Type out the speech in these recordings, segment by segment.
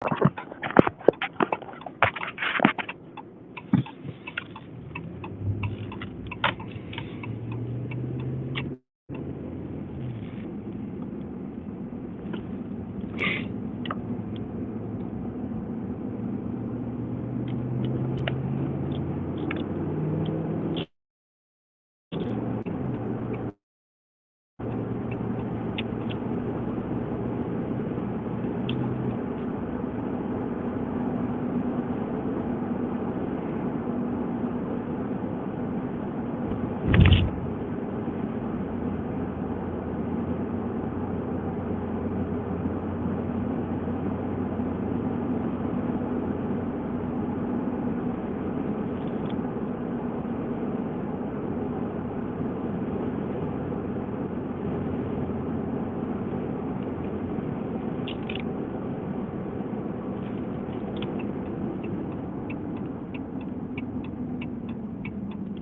Hey,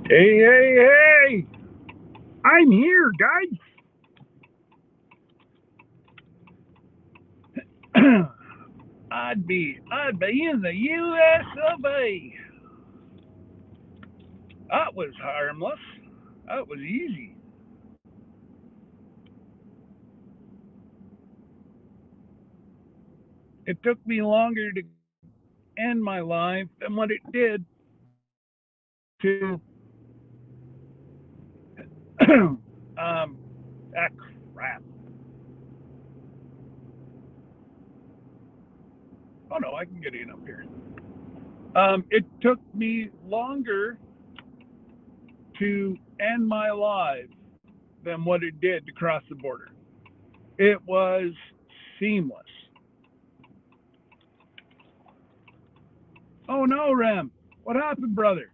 hey, hey! I'm here, guys. I'd be in the U.S. of A. That was harmless. That was easy. It took me longer to end my life than what it did to ah crap. Oh no, I can get in up here. It took me longer to end my life than what it did to cross the border. It was seamless. Oh no, Rem. What happened, brother?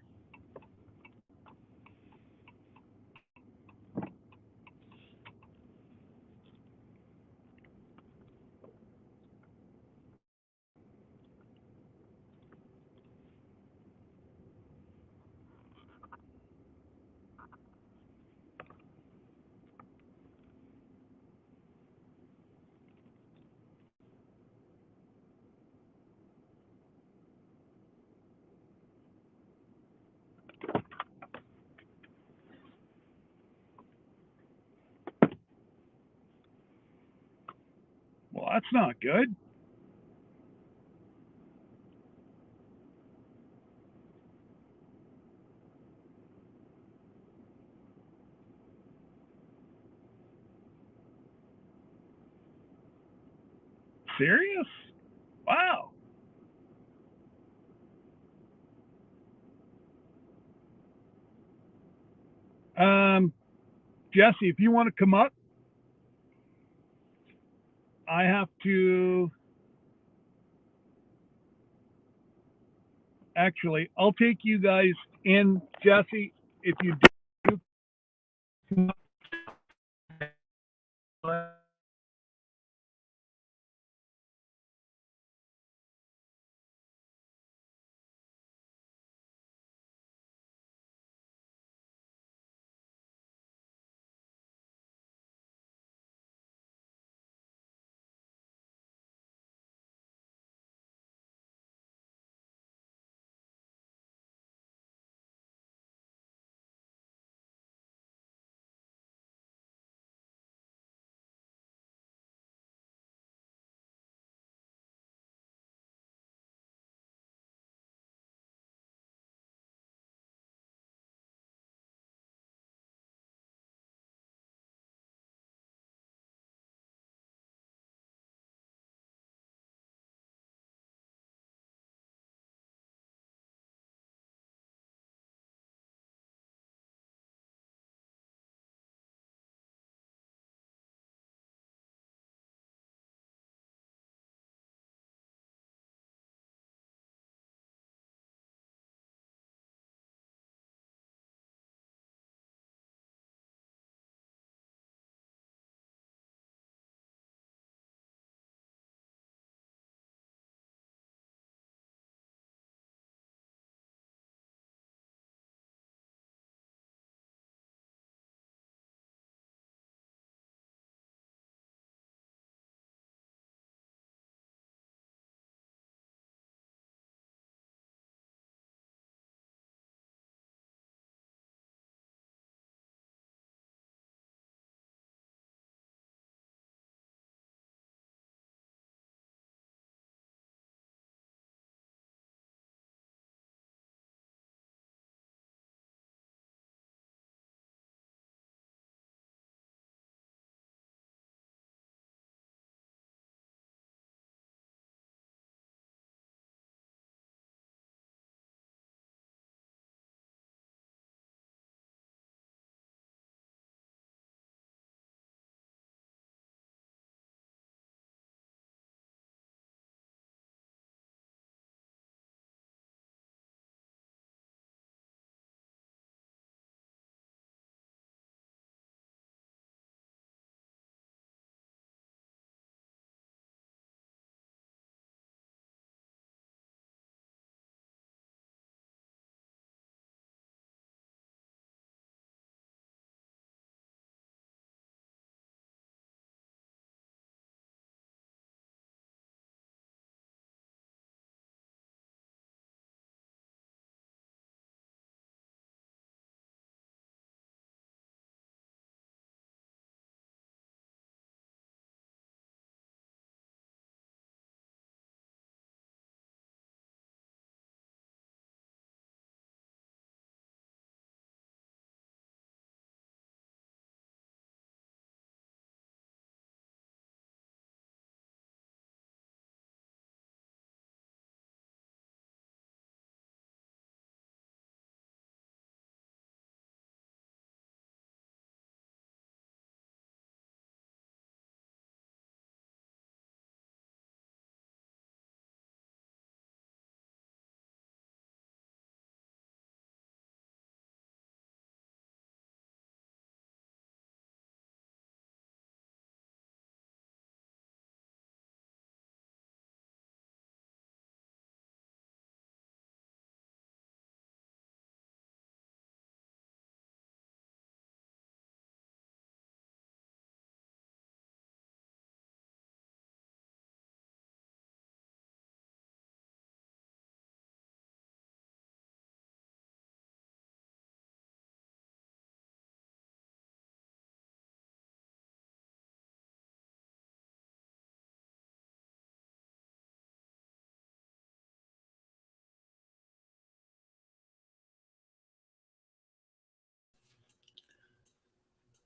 Well, that's not good. Serious? Wow. Um, Jesse, if you want to come up, I have to actually. I'll take you guys in, Jesse. If you do come up,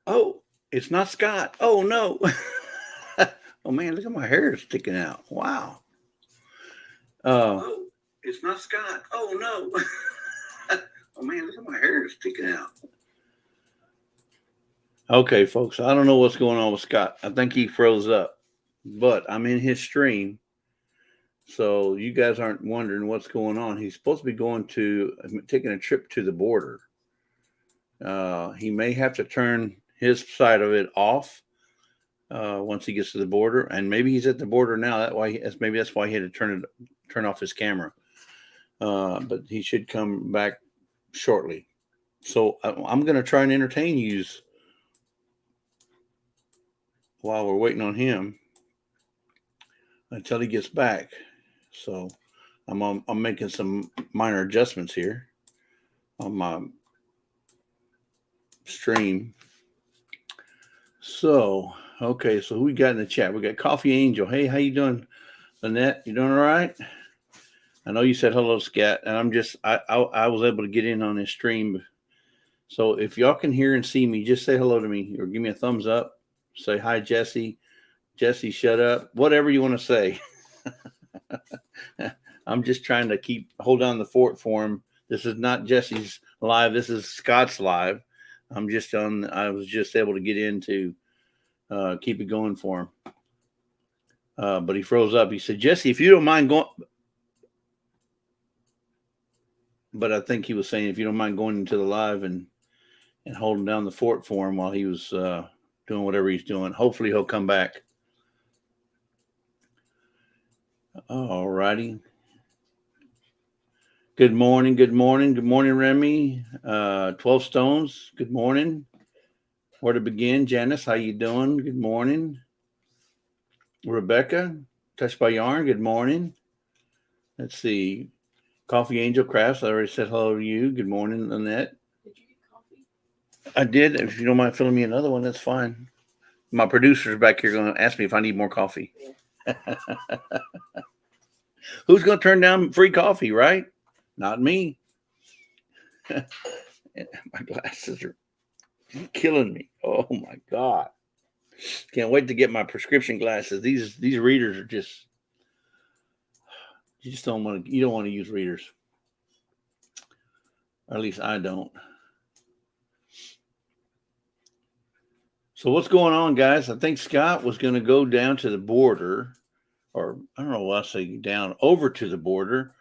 Oh, it's not Scott. Oh no. Oh man, look at my hair sticking out. Wow. Oh, it's not Scott. Oh no. Oh man, look at my hair sticking out. Okay, folks, I don't know what's going on with Scott. I think he froze up, but I'm in his stream. So you guys aren't wondering what's going on. He's supposed to be taking a trip to the border. He may have to turn his side of it off once he gets to the border, and maybe he's at the border now. Maybe that's why he had to turn off his camera. But he should come back shortly. So I'm going to try and entertain you while we're waiting on him until he gets back. So I'm making some minor adjustments here on my stream. So, okay, so who we got in the chat? We got Coffee Angel. Hey, how you doing, Lynette? You doing all right? I know you said hello, Scat, and I was able to get in on this stream. So if y'all can hear and see me, just say hello to me or give me a thumbs up. Say hi, Jesse. Jesse, shut up. Whatever you want to say. I'm just trying to hold down the fort for him. This is not Jesse's live. This is Scott's live. I was just able to get in to keep it going for him. But he froze up. He said, Jesse, if you don't mind going. But I think he was saying, if you don't mind going into the live and holding down the fort for him while he was doing whatever he's doing. Hopefully he'll come back. All righty. Good morning. Good morning. Good morning, Remy. 12 Stones. Good morning. Where to begin? Janice, how you doing? Good morning. Rebecca, Touched by Yarn. Good morning. Let's see. Coffee Angel Crafts. I already said hello to you. Good morning, Lynette. Did you get coffee? I did. If you don't mind filling me another one, that's fine. My producer's back here going to ask me if I need more coffee. Yeah. Who's going to turn down free coffee, right? Not me. My glasses are killing me. Oh my God. Can't wait to get my prescription glasses. These readers are just, you don't want to use readers. Or at least I don't. So what's going on, guys? I think Scott was going to go down to the border, or I don't know what I say, down over to the border,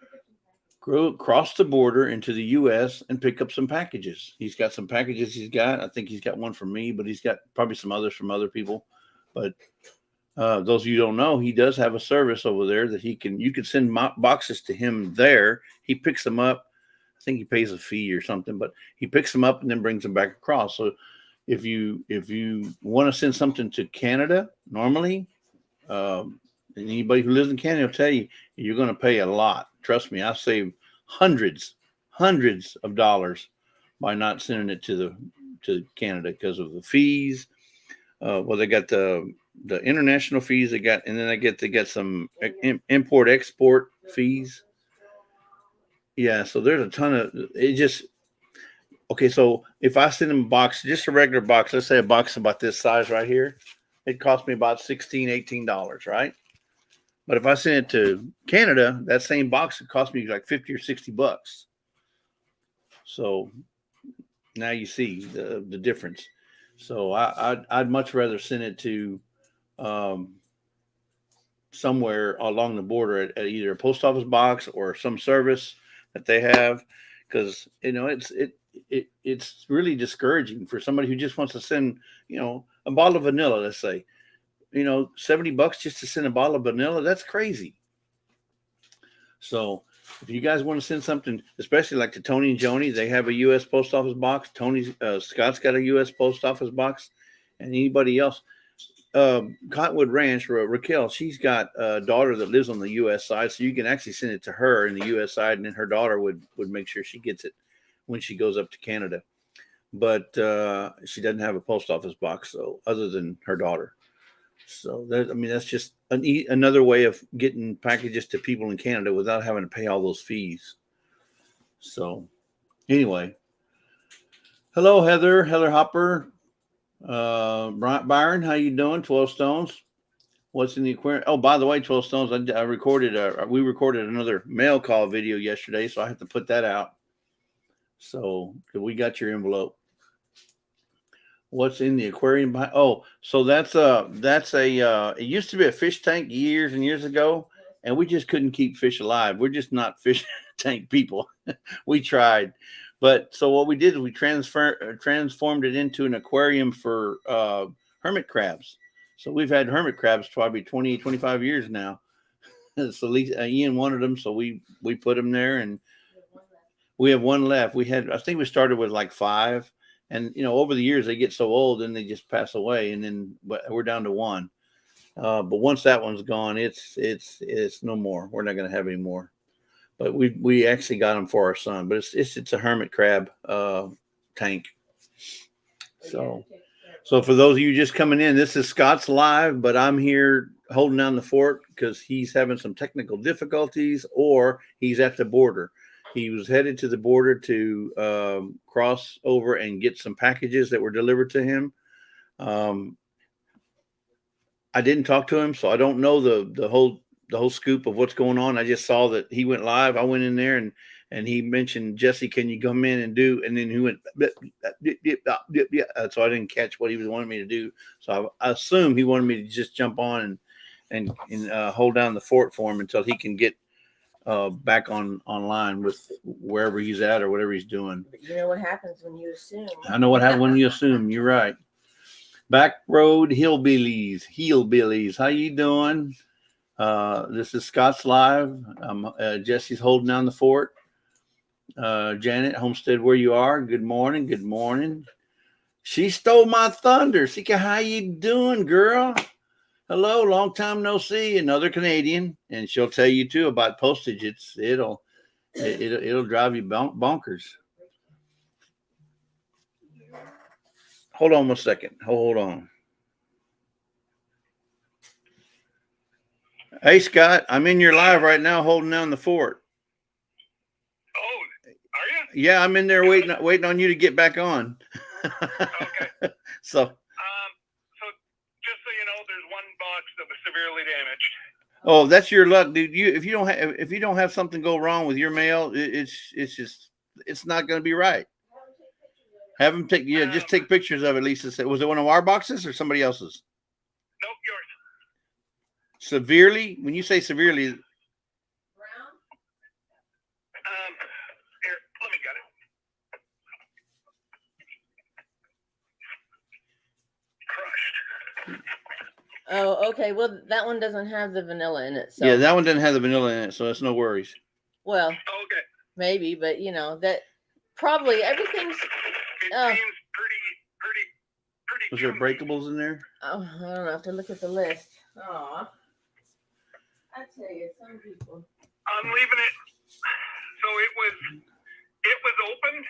cross the border into the U.S. and pick up some packages. He's got some packages I think he's got one from me, but he's got probably some others from other people. But those of you who don't know, he does have a service over there that you can send boxes to him there. He picks them up. I think he pays a fee or something, but he picks them up and then brings them back across. So if you want to send something to Canada, normally, anybody who lives in Canada will tell you you're going to pay a lot. Trust me, I saved hundreds of dollars by not sending it to Canada because of the fees. Well, they got the international fees they got, and then they get some import export fees. Yeah, so there's a ton of it. Just okay. So if I send them a box, just a regular box, let's say a box about this size right here, it cost me about $16-18, right? But if I send it to Canada, that same box would cost me like $50 or $60. So now you see the difference. So I'd much rather send it to somewhere along the border at either a post office box or some service that they have, because it's really discouraging for somebody who just wants to send a bottle of vanilla, let's say. $70 just to send a bottle of vanilla, that's crazy. So if you guys want to send something, especially like to Tony and Joni, they have a U.S. post office box. Scott's got a U.S. post office box, and anybody else. Cottonwood Ranch, Raquel, she's got a daughter that lives on the U.S. side, so you can actually send it to her in the U.S. side, and then her daughter would make sure she gets it when she goes up to Canada. But she doesn't have a post office box, so other than her daughter. So that's just another way of getting packages to people in Canada without having to pay all those fees. So anyway, hello, Heather Hopper. Byron, how you doing? 12 Stones. What's in the aquarium? Oh, by the way, 12 Stones, I recorded, we recorded another mail call video yesterday, so I have to put that out. So we got your envelope. What's in the aquarium? Oh, so that's it used to be a fish tank years and years ago, and we just couldn't keep fish alive. We're just not fish tank people. We tried, but so what we did is we transformed it into an aquarium for hermit crabs. So we've had hermit crabs probably 20, 25 years now. So Ian wanted them, so we put them there, and we have one left. I think we started with like 5. And over the years they get so old and they just pass away, and then we're down to 1. But once that one's gone, it's no more. We're not going to have any more. But we actually got them for our son. But it's a hermit crab tank. So for those of you just coming in, this is Scott's Live, but I'm here holding down the fort because he's having some technical difficulties, or he's at the border. He was headed to the border to cross over and get some packages that were delivered to him. I didn't talk to him, so I don't know the whole scoop of what's going on. I just saw that he went live. I went in there and he mentioned, Jesse, can you come in and do? And then he went, so I didn't catch what he was wanting me to do. So I assume he wanted me to just jump on and hold down the fort for him until he can get back online with wherever he's at or whatever he's doing. But you know what happens when you assume. I know what happens when you assume. You're right. Back Road Hillbillies. How you doing? This is Scott's Live. Jesse's holding down the fort. Janet Homestead, where you are. Good morning. Good morning. She stole my thunder. Sika, how you doing, girl? Hello, long time no see. Another Canadian, and she'll tell you too about postage. It'll drive you bonkers. Hold on 1 second. Hold on. Hey, Scott, I'm in your live right now, holding down the fort. Oh, are you? Yeah, I'm in there waiting on you to get back on. Okay. So just so you know, there's one box that was severely damaged. Oh, that's your luck, dude. If you don't have something go wrong with your mail, it's not going to be right. Have them just take pictures of it. Lisa said, was it one of our boxes or somebody else's? Nope, yours. Severely? When you say severely, Here, let me get it. Crushed. Oh, okay. Well, that one doesn't have the vanilla in it. So. Yeah, that one doesn't have the vanilla in it, so that's no worries. Well, Okay. maybe, but that probably everything's. It seems pretty. Was there breakables in there? Oh, I don't know. I have to look at the list. Aw. I tell you, some people. I'm leaving it. So it was opened.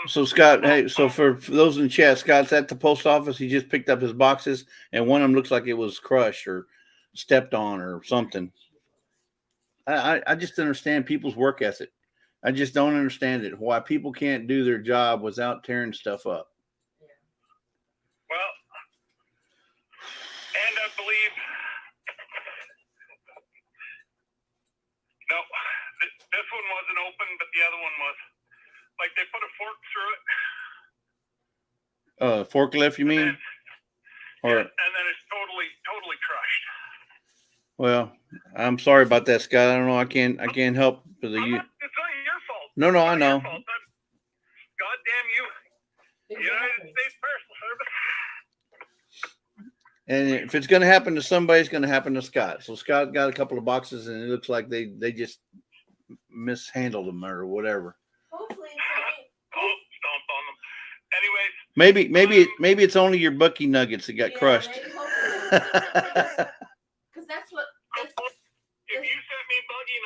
So Scott, hey, so for those in the chat, Scott's at the post office. He just picked up his boxes, and one of them looks like it was crushed or stepped on or something. I just understand people's work ethic. I just don't understand it. Why people can't do their job without tearing stuff up. Well, and I believe no, this one wasn't open, but the other one was. Like they put a fork through it. Forklift, you mean? And then it's totally crushed. Well, I'm sorry about that, Scott. I don't know. I can't help for the you. It's not your fault. No, I know. God damn you, United States Postal Service. And if it's going to happen to somebody, it's going to happen to Scott. So Scott got a couple of boxes, and it looks like they just mishandled them or whatever. Hopefully, Stomp on them. Anyways, maybe it's only your Bucky nuggets that got crushed. Because that's what. if you sent me Bunky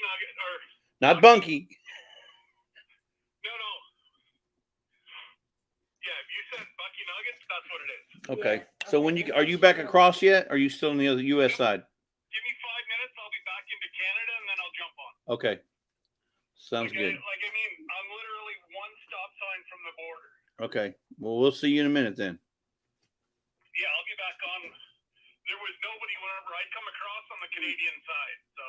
Nugget or Not Bunky. No. Yeah, if you said Bucky Nuggets, that's what it is. Okay. So are you back across yet? Or are you still on the other U.S. side? Give me 5 minutes. I'll be back into Canada, and then I'll jump on. Okay. Sounds good. Like, I mean, I'm literally one stop sign from the border. Okay. Well, we'll see you in a minute then. Yeah, I'll be back on. There was nobody whenever I come across on the Canadian side, so.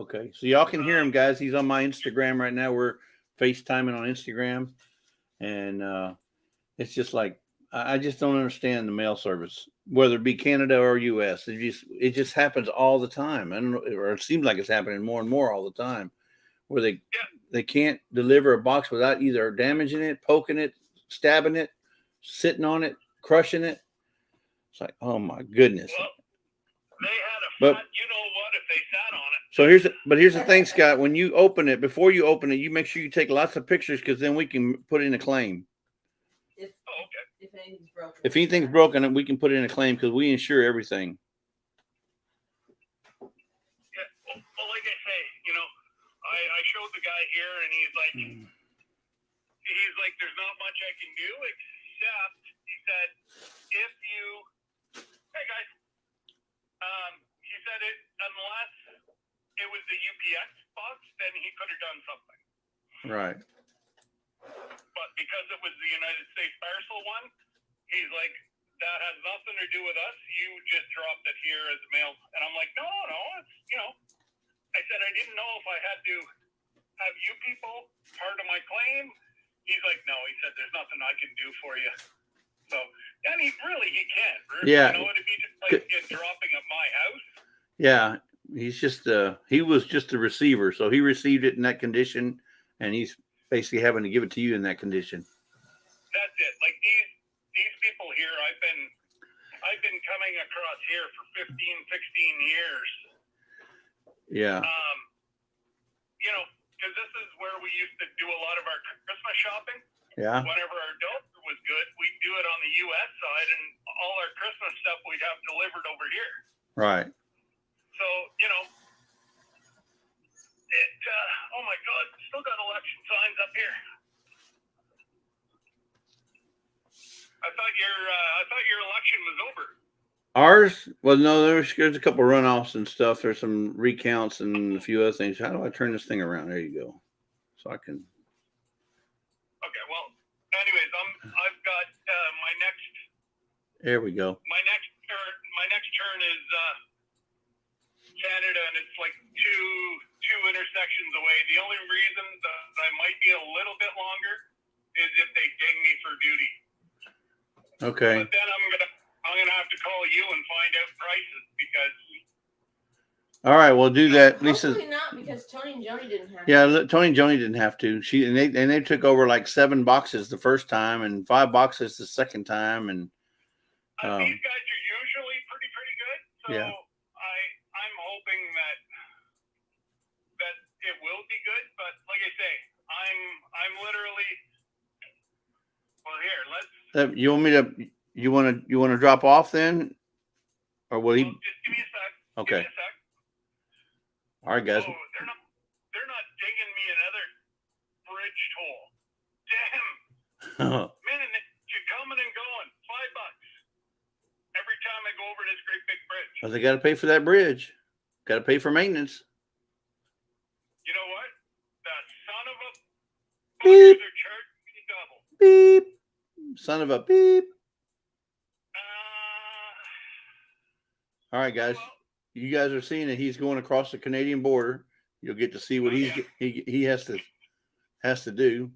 Okay. So y'all can hear him, guys. He's on my Instagram right now. We're FaceTiming on Instagram. And it's just like I just don't understand the mail service, whether it be Canada or US. It just happens all the time. I don't know, or it seems like it's happening more and more all the time, where they can't deliver a box without either damaging it, poking it, stabbing it, sitting on it, crushing it. It's like, oh my goodness. Well, they had a But- fat, you know what, if they sat on it. So here's the thing, Scott. When you open it, before you open it, you make sure you take lots of pictures, because then we can put in a claim. If, Oh, okay. if anything's broken. If anything's broken, we can put in a claim because we insure everything. Yeah, well, like I say, you know, I showed the guy here, and he's like, there's not much I can do, except, he said, if you, hey guys, he said unless it was the UPX box, then he could have done something. Right. But because it was the United States parcel one, he's like, that has nothing to do with us. You just dropped it here as mail. And I'm like, no, it's, you know, I said, I didn't know if I had to have you people part of my claim. He's like, no, he said, there's nothing I can do for you. So, and he can't. Yeah. You know, it'd be just like it dropping at my house. Yeah. He was just a receiver. So he received it in that condition, and he's basically having to give it to you in that condition. That's it. Like these people here, I've been coming across here for 15, 16 years. Yeah. You know, because this is where we used to do a lot of our Christmas shopping. Yeah. Whenever our dough was good, we'd do it on the U.S. side, and all our Christmas stuff we'd have delivered over here. Right. So, you know, oh my God, still got election signs up here. I thought your election was over. Ours? Well, no, there's a couple of runoffs and stuff. There's some recounts and a few other things. How do I turn this thing around? There you go. So I can. Okay, well, anyways, I've got my next. There we go. My next turn is Canada, and it's like two intersections away. The only reason that I might be a little bit longer is if they ding me for duty. Okay. But then I'm gonna have to call you and find out prices, because. All right, we'll do that. Lisa. Hopefully not, because Tony and Joni didn't have Yeah, to. Tony and Joni didn't have to. They took over like 7 boxes the first time and 5 boxes the second time, and These guys are usually pretty good. So Yeah. I'm hoping that it will be good. But like I say, I'm literally. Well, here, let's. you want me to? You want to drop off then, or will he? Well, just give me a sec. Okay. Give me a sec. All right, guys. Oh, they're not digging me another bridge hole. Damn. Man, you're coming and going. $5 every time I go over this great big bridge. Well, they got to pay for that bridge. Got to pay for maintenance. You know what? The son of a Beep. buggers are charging me double. Beep. Son of a beep. All right, guys. Well, You guys are seeing that he's going across the Canadian border. You'll get to see what he has to do.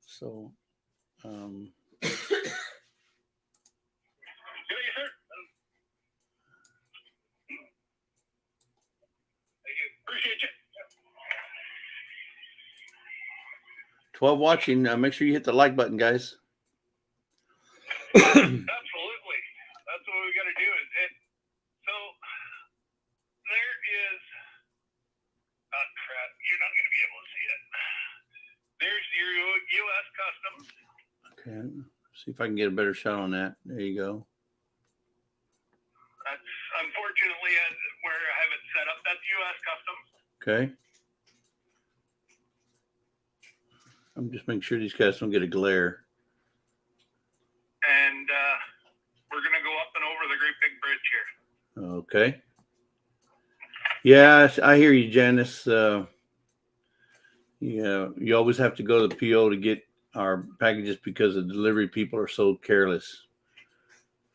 So, yeah, yes, sir. Thank you. Appreciate you. 12 watching. Make sure you hit the like button, guys. Absolutely. That's what we got to do is hit. So there is, oh crap, you're not going to be able to see it. There's your U.S. Customs. Okay. See if I can get a better shot on that. There you go. That's unfortunately where I have it set up. That's U.S. Customs. Okay. I'm just making sure these guys don't get a glare. And we're going to go up and over the great big bridge here. Okay. Yeah, I hear you, Janice. Yeah, you always have to go to the PO to get our packages because the delivery people are so careless.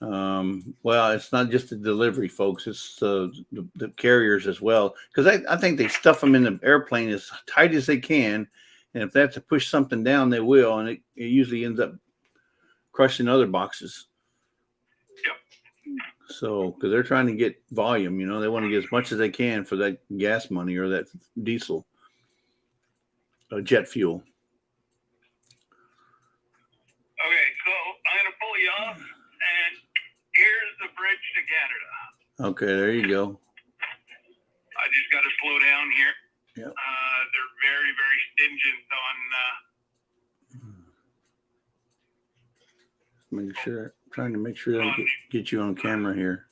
Well, it's not just the delivery folks; it's the carriers as well. Because I think they stuff them in the airplane as tight as they can, and if they have to push something down, they will, and it usually ends up crushing other boxes. Yep. So, because they're trying to get volume, they want to get as much as they can for that gas money or that diesel, jet fuel. Okay, so I'm gonna pull you off, and here's the bridge to Canada. Okay, there you go. I just got to slow down here. Yep. They're very, very stingent on. Trying to make sure I get you on camera here.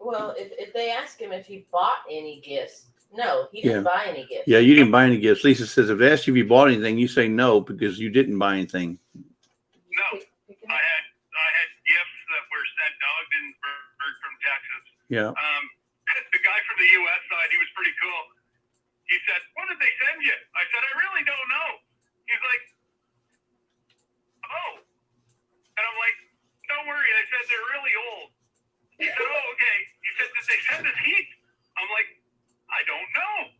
Well, if they ask him if he bought any gifts, no, he didn't buy any gifts. Yeah, you didn't buy any gifts. Lisa says if they ask you if you bought anything, you say no because you didn't buy anything. No, I had gifts that were sent to Ogdensburg from Texas. Yeah. The guy from the U.S. side, he was pretty cool. He said, "What did they send you?" I said, "I really don't know." He's like, "Oh," and I'm like, "Don't worry." I said, "They're really old." He said, "Oh, okay." He said, "Did they send us heat?" I'm like, "I don't know."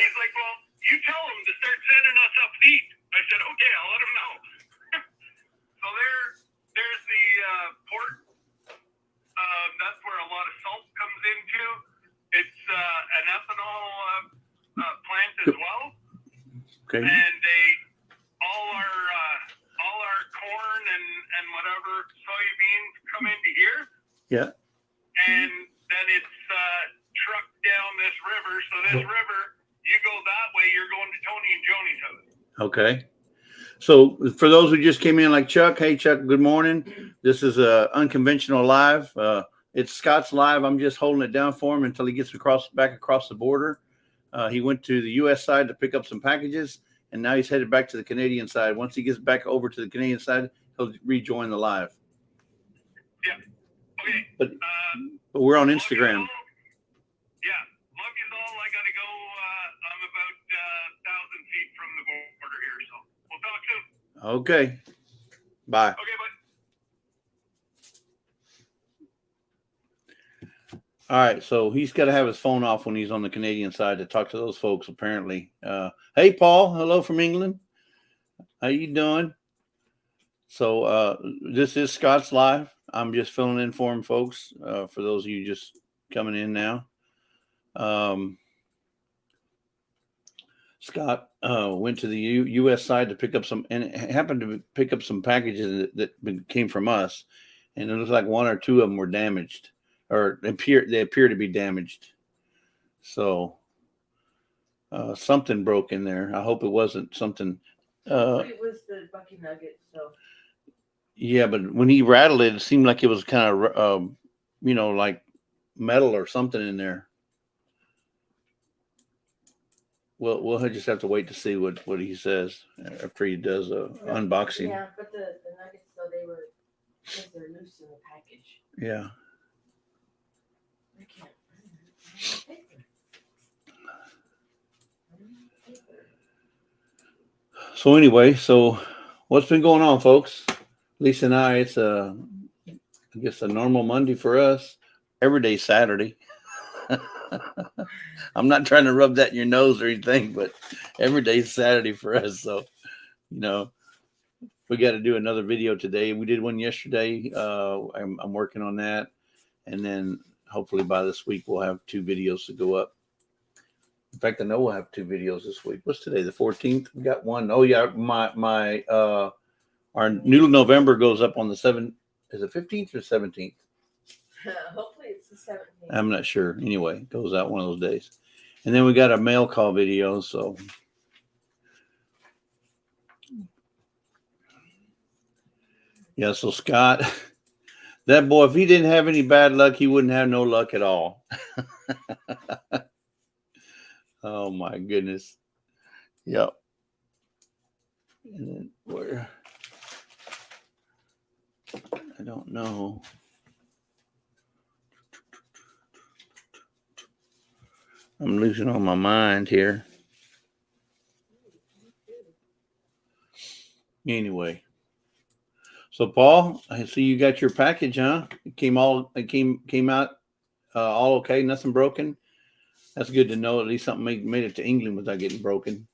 He's like, "Well, you tell them to start sending us up heat." I said, "Okay, I'll let them know." So there's the port. That's where a lot of salt comes into. It's an ethanol plant as well. Okay. And all our corn and whatever soybeans come into here. Yeah. And then it's trucked down this river. So this river, you go that way, you're going to Tony and Joni's house. Okay. So for those who just came in like Chuck, hey Chuck, good morning. This is Unconventional Live. It's Scott's live. I'm just holding it down for him until he gets back across the border. He went to the U.S. side to pick up some packages, and now he's headed back to the Canadian side. Once he gets back over to the Canadian side, he'll rejoin the live. Yeah. Okay. But we're on Instagram. Love you all. I got to go. I'm about 1,000 feet from the border here, so we'll talk soon. Okay. Bye. Okay, bye. All right, so he's got to have his phone off when he's on the Canadian side to talk to those folks, apparently. Hey, Paul, hello from England. How you doing? So this is Scott's Live. I'm just filling in for him, folks, for those of you just coming in now. Scott went to the U.S. side to pick up some, and happened to pick up some packages that came from us, and it looks like one or two of them were damaged. Or they appear to be damaged. So something broke in there. I hope it wasn't something. It was the Bucky Nugget. So. Yeah, but when he rattled it, it seemed like it was kind of, like metal or something in there. We'll just have to wait to see what he says after he does a unboxing. Yeah, but the nuggets, though, they're loose in the package. Yeah. So anyway, what's been going on, folks? Lisa and I, it's I guess a normal Monday for us. Every day Saturday. I'm not trying to rub that in your nose or anything, but every day is Saturday for us. So, we got to do another video today. We did one yesterday. I'm working on that, and then hopefully by this week we'll have 2 videos to go up. In fact, I know we'll have 2 videos this week. What's today? The 14th. We got one. Oh yeah, my our Noodle November goes up on the 7th. Is it 15th or 17th? Hopefully it's the 17th. I'm not sure. Anyway, it goes out one of those days. And then we got a mail call video. So yeah, so Scott, that boy, if he didn't have any bad luck, he wouldn't have no luck at all. Oh my goodness. Yep. And then where? I don't know. I'm losing all my mind here. Anyway. So Paul, I see you got your package, huh? It came out all okay, nothing broken. That's good to know. At least something made it to England without getting broken.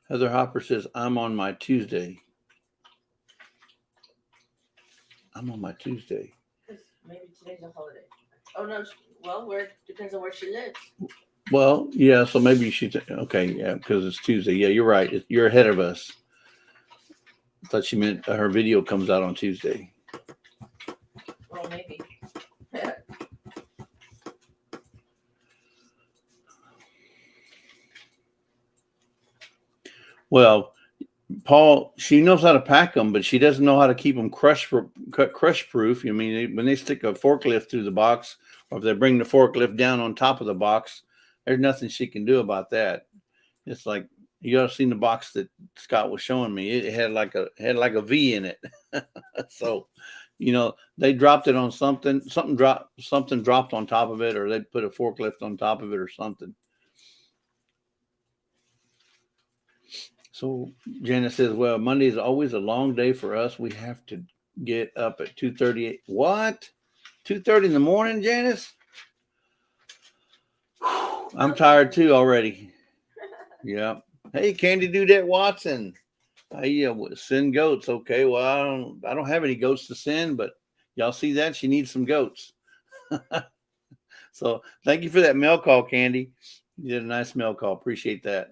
Heather Hopper says, I'm on my Tuesday. I'm on my Tuesday. Maybe today's a holiday. Oh, no. Well, depends on where she lives. Well, yeah, so maybe she's okay. Yeah, because it's Tuesday. Yeah, you're right. You're ahead of us. I thought she meant her video comes out on Tuesday. Well, maybe. Well, Paul, she knows how to pack them, but she doesn't know how to keep them crush proof. I mean, when they stick a forklift through the box, or if they bring the forklift down on top of the box, there's nothing she can do about that. It's like, you all seen the box that Scott was showing me. It had like a V in it. So, they dropped it on something dropped on top of it, or they put a forklift on top of it or something. So Janice says, well, Monday is always a long day for us. We have to get up at 2:38. What? 2:30 in the morning, Janice? Whew, I'm tired too already. Yeah. Hey, Candy Dudette Watson. Send goats. Okay. Well, I don't have any goats to send, but y'all see that? She needs some goats. So thank you for that mail call, Candy. You did a nice mail call. Appreciate that.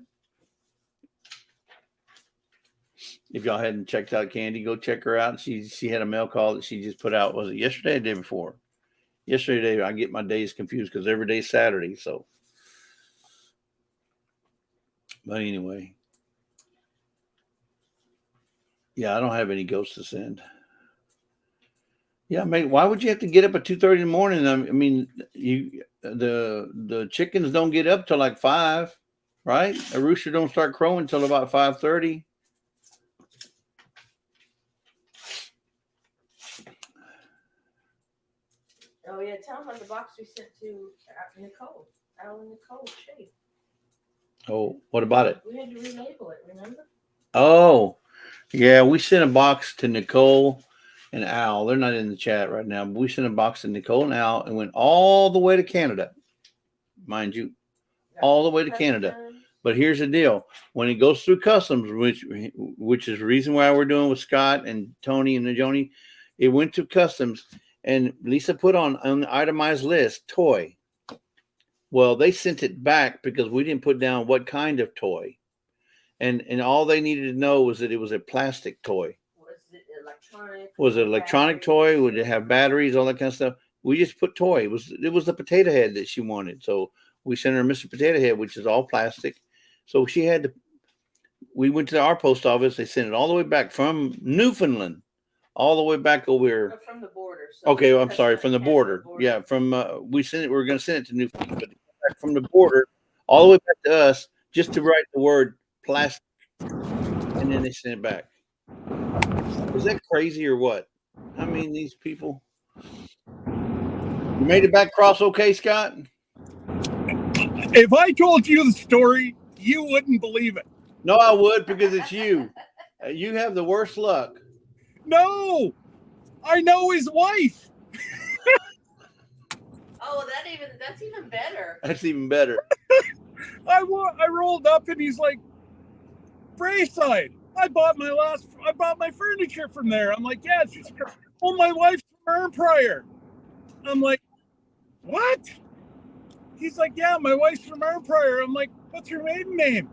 If y'all hadn't checked out Candy, go check her out. She had a mail call that she just put out. Was it yesterday or the day before? Yesterday. I get my days confused because every day's Saturday. So, but anyway, yeah, I don't have any goats to send. Yeah, mate. Why would you have to get up at 2:30 in the morning? I mean, the chickens don't get up till like 5, right? A rooster don't start crowing till about 5:30. Oh, yeah. Tell them about the box we sent to Nicole. Al and Nicole Shea. Oh, what about it? We had to relabel it, remember? Oh, yeah. We sent a box to Nicole and Al. They're not in the chat right now, but we sent a box to Nicole and Al and went all the way to Canada. Mind you, all the way to Canada. But here's the deal. When it goes through customs, which is the reason why we're doing with Scott and Tony and Joni, it went to customs. And Lisa put on the itemized list, toy. Well, they sent it back because we didn't put down what kind of toy. And all they needed to know was that it was a plastic toy. Was it electronic? Was it an electronic toy? Would it have batteries, all that kind of stuff? We just put toy. It was the potato head that she wanted. So we sent her Mr. Potato Head, which is all plastic. So we went to our post office. They sent it all the way back from Newfoundland. All the way back over here. From the border. So okay, I'm sorry, from the border. Yeah, from we were going to send it to Newfoundland, but from the border all the way back to us, just to write the word plastic, and then they sent it back. Is that crazy or what? I mean, these people. You made it back across okay, Scott? If I told you the story, you wouldn't believe it. No, I would, because it's you. You have the worst luck. No, I know his wife. Oh, that's even better. That's even better. I rolled up and he's like, Braeside, I bought my furniture from there. I'm like, yeah, my wife's from Arnprior. I'm like, what? He's like, yeah, my wife's from Arnprior. I'm like, what's her maiden name?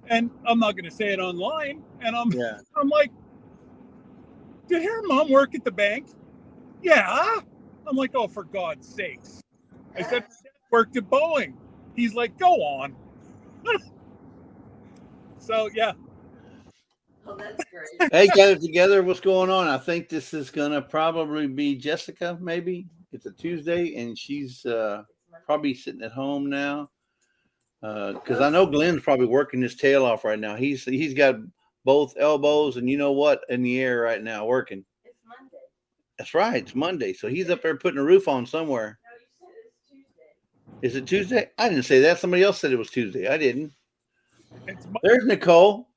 And I'm not going to say it online. And I'm like, did her mom work at the bank? Yeah. I'm like, oh, for God's sakes. I said, worked at Boeing. He's like, go on. So, yeah. Oh, that's great. Hey, got it together. What's going on? I think this is going to probably be Jessica, maybe. It's a Tuesday, and she's probably sitting at home now. Because I know Glenn's probably working his tail off right now. He's got both elbows and you know what in the air right now working. It's Monday. That's right. It's Monday. So he's up there putting a roof on somewhere. No, you said it's Is it Tuesday? I didn't say that. Somebody else said it was Tuesday. I didn't. It's There's Nicole.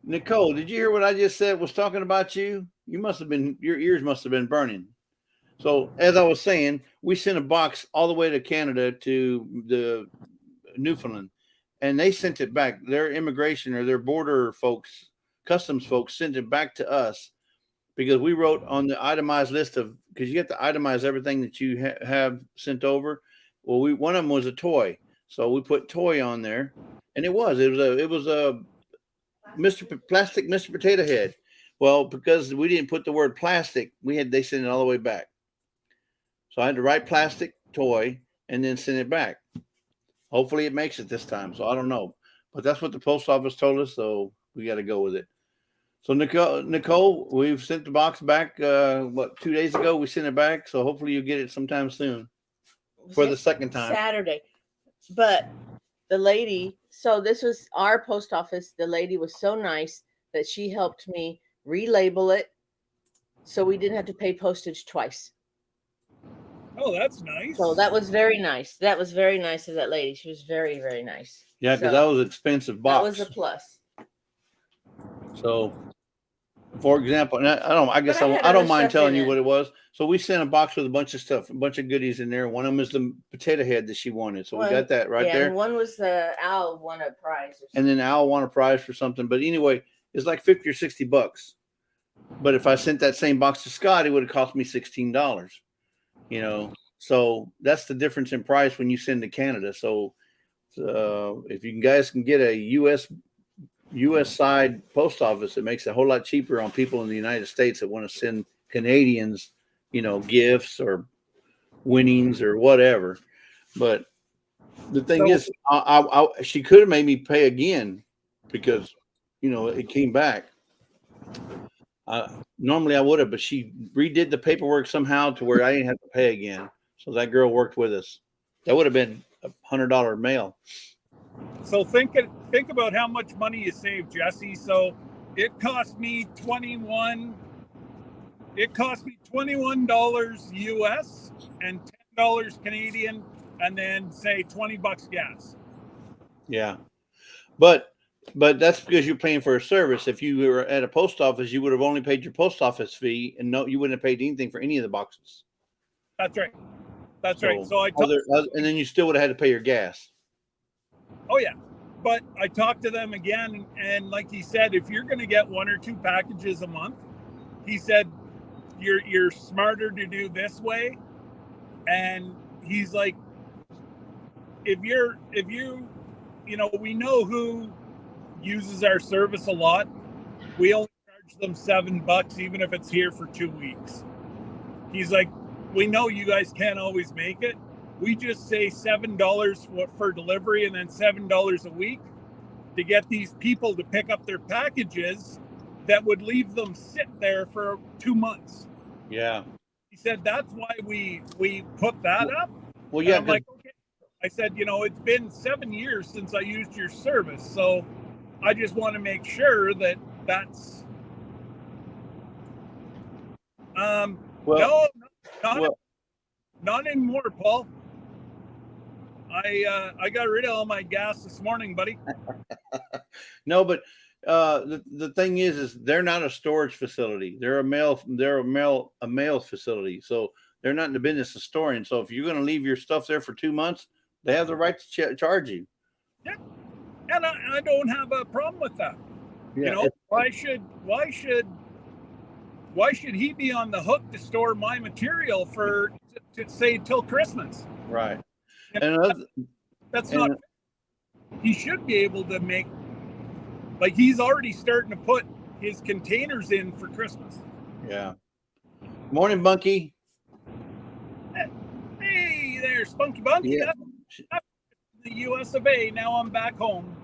Nicole, did you hear what I just said? Was talking about you? You must have been, your ears must have been burning. So as I was saying, we sent a box all the way to Canada to the Newfoundland, and they sent it back. Their immigration or their border folks, customs folks, sent it back to us because we wrote on the itemized list of, because you have to itemize everything that you have sent over. Well, one of them was a toy, so we put toy on there, and it was a plastic Mr. Potato Head. Well, because we didn't put the word plastic, they sent it all the way back. So I had to write plastic toy and then send it back. Hopefully it makes it this time. So I don't know, but that's what the post office told us. So we got to go with it. So Nicole, we've sent the box back. 2 days ago we sent it back. So hopefully you'll get it sometime soon for the second time. Saturday. But the lady, so this was our post office. The lady was so nice that she helped me relabel it so we didn't have to pay postage twice. Oh, that's nice. So that was very nice. That was very nice of that lady. She was very, very nice. Yeah, because that was an expensive box. That was a plus. So, for example, and I guess But I don't mind stuff telling in you it. what it was. So we sent a box with a bunch of stuff, a bunch of goodies in there. One of them is the potato head that she wanted. So we got that right there. And one was the Al won a prize. Or And then Al won a prize for something. But anyway, it's like $50 or $60. But if I sent that same box to Scott, it would have cost me $16. You know, so that's the difference in price when you send to Canada. So if you guys can get a U.S. side post office, it makes it a whole lot cheaper on people in the United States that want to send Canadians, you know, gifts or winnings or whatever. But the thing is, she could have made me pay again because, you know, it came back. Normally I would have, but she redid the paperwork somehow to where I didn't have to pay again. So that girl worked with us. That would have been $100 mail. So think about how much money you saved, Jesse. So it cost me $21 US and $10 Canadian, and then say $20 gas. Yeah, but that's because you're paying for a service. If you were at a post office, you would have only paid your post office fee, and you wouldn't have paid anything for any of the boxes. That's right. That's right. So and then you still would have had to pay your gas. Oh yeah, but I talked to them again, and like he said, if you're going to get 1 or 2 packages a month, he said you're smarter to do this way. And he's like, if you we know who uses our service a lot. We only charge them $7, even if it's here for 2 weeks. He's like, we know you guys can't always make it. We just say $7 for delivery and then $7 a week to get these people to pick up their packages that would leave them sit there for 2 months. Yeah. He said, that's why we put that up. Well, yeah. I'm like, okay. I said, it's been 7 years since I used your service. So I just want to make sure that that's, not anymore, Paul. I got rid of all my gas this morning, buddy. No, but the thing is they're not a storage facility. They're a mail facility. So they're not in the business of storing. So if you're going to leave your stuff there for 2 months, they have the right to charge you. Yeah, and I don't have a problem with that. Yeah, why should he be on the hook to store my material for to say till Christmas? Right. That's not. He should be able to make, like, he's already starting to put his containers in for Christmas. Yeah. Morning, Bunky. Hey there, Spunky Bunky. Yeah. That's the US of A. Now I'm back home.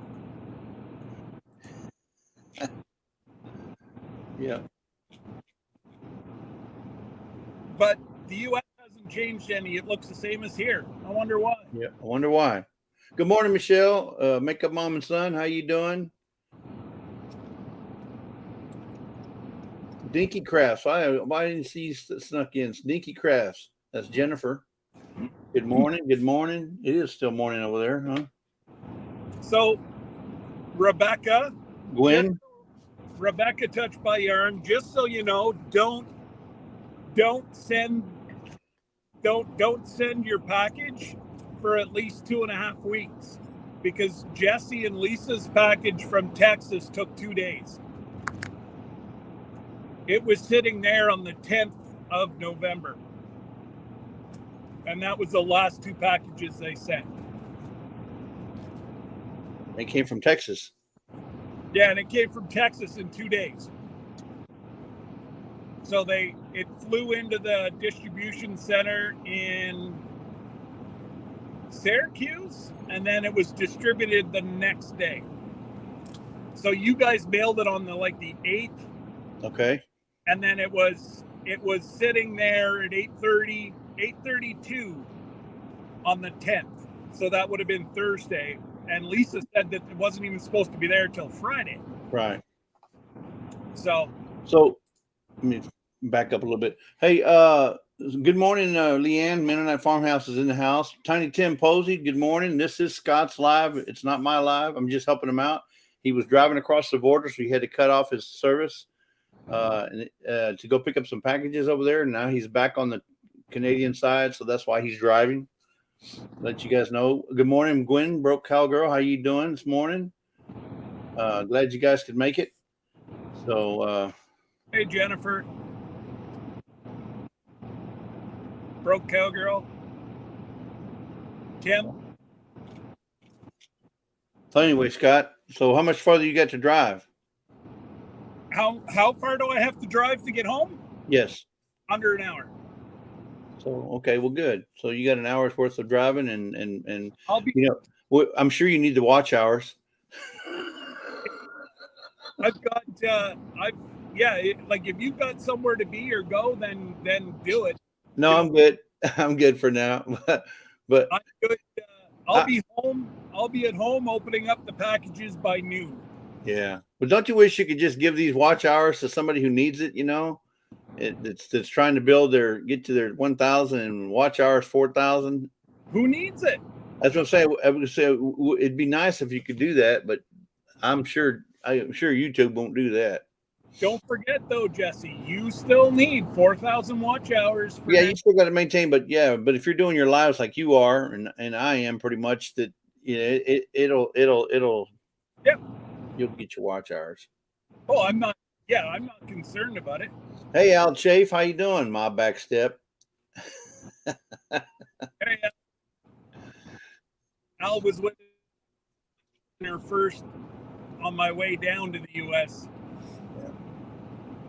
Yeah. But the US hasn't changed any. It looks the same as here. I wonder why. Yeah, I wonder why. Good morning, Michelle. Makeup Mom and Son. How you doing? Dinky Crafts. Why didn't see you snuck in? Dinky Crafts. That's Jennifer. Good morning. Good morning. It is still morning over there, huh? So, Rebecca Gwen? touched by yarn. Just so you know, don't send your package for at least 2.5 weeks, because Jesse and Lisa's package from Texas took 2 days. It was sitting there on the 10th of November. And that was the last 2 packages they sent. They came from Texas. Yeah, and it came from Texas in 2 days. So it flew into the distribution center in Syracuse, and then it was distributed the next day. So you guys mailed it on the 8th. Okay. And then it was sitting there at 8:32 on the 10th. So that would have been Thursday. And Lisa said that it wasn't even supposed to be there till Friday. Right. So let me back up a little bit. Hey, good morning, Leanne. Mennonite Farmhouse is in the house. Tiny Tim Posey, good morning. This is Scott's live. It's not my live. I'm just helping him out. He was driving across the border, so he had to cut off his service to go pick up some packages over there. And now he's back on the Canadian side, so that's why he's driving. Let you guys know. Good morning, Gwen, Broke Cowgirl. How you doing this morning? Glad you guys could make it. So, hey, Jennifer. Broke Cowgirl. Tim. So anyway, Scott, so how much farther you got to drive? How far do I have to drive to get home? Yes. Under an hour. So, okay, well, good. So you got an hour's worth of driving and I'll be, I'm sure you need the watch hours. I've got, if you've got somewhere to be or go, then do it. No, I'm good. I'm good for now. But I'm good. I'll be home. I'll be at home opening up the packages by noon. Yeah. But don't you wish you could just give these watch hours to somebody who needs it, that's trying to get to their 1,000 and watch hours 4,000? Who needs it? That's what I'm saying. I would say it'd be nice if you could do that, but I'm sure YouTube won't do that. Don't forget though, Jesse, you still need 4,000 watch hours. You still got to maintain, but if you're doing your lives like you are, and I am pretty much, that it'll yep, you'll get your watch hours. Oh, I'm not concerned about it. Hey, Al Chafe, how you doing? My back step. Hey, Al was with her first on my way down to the U.S.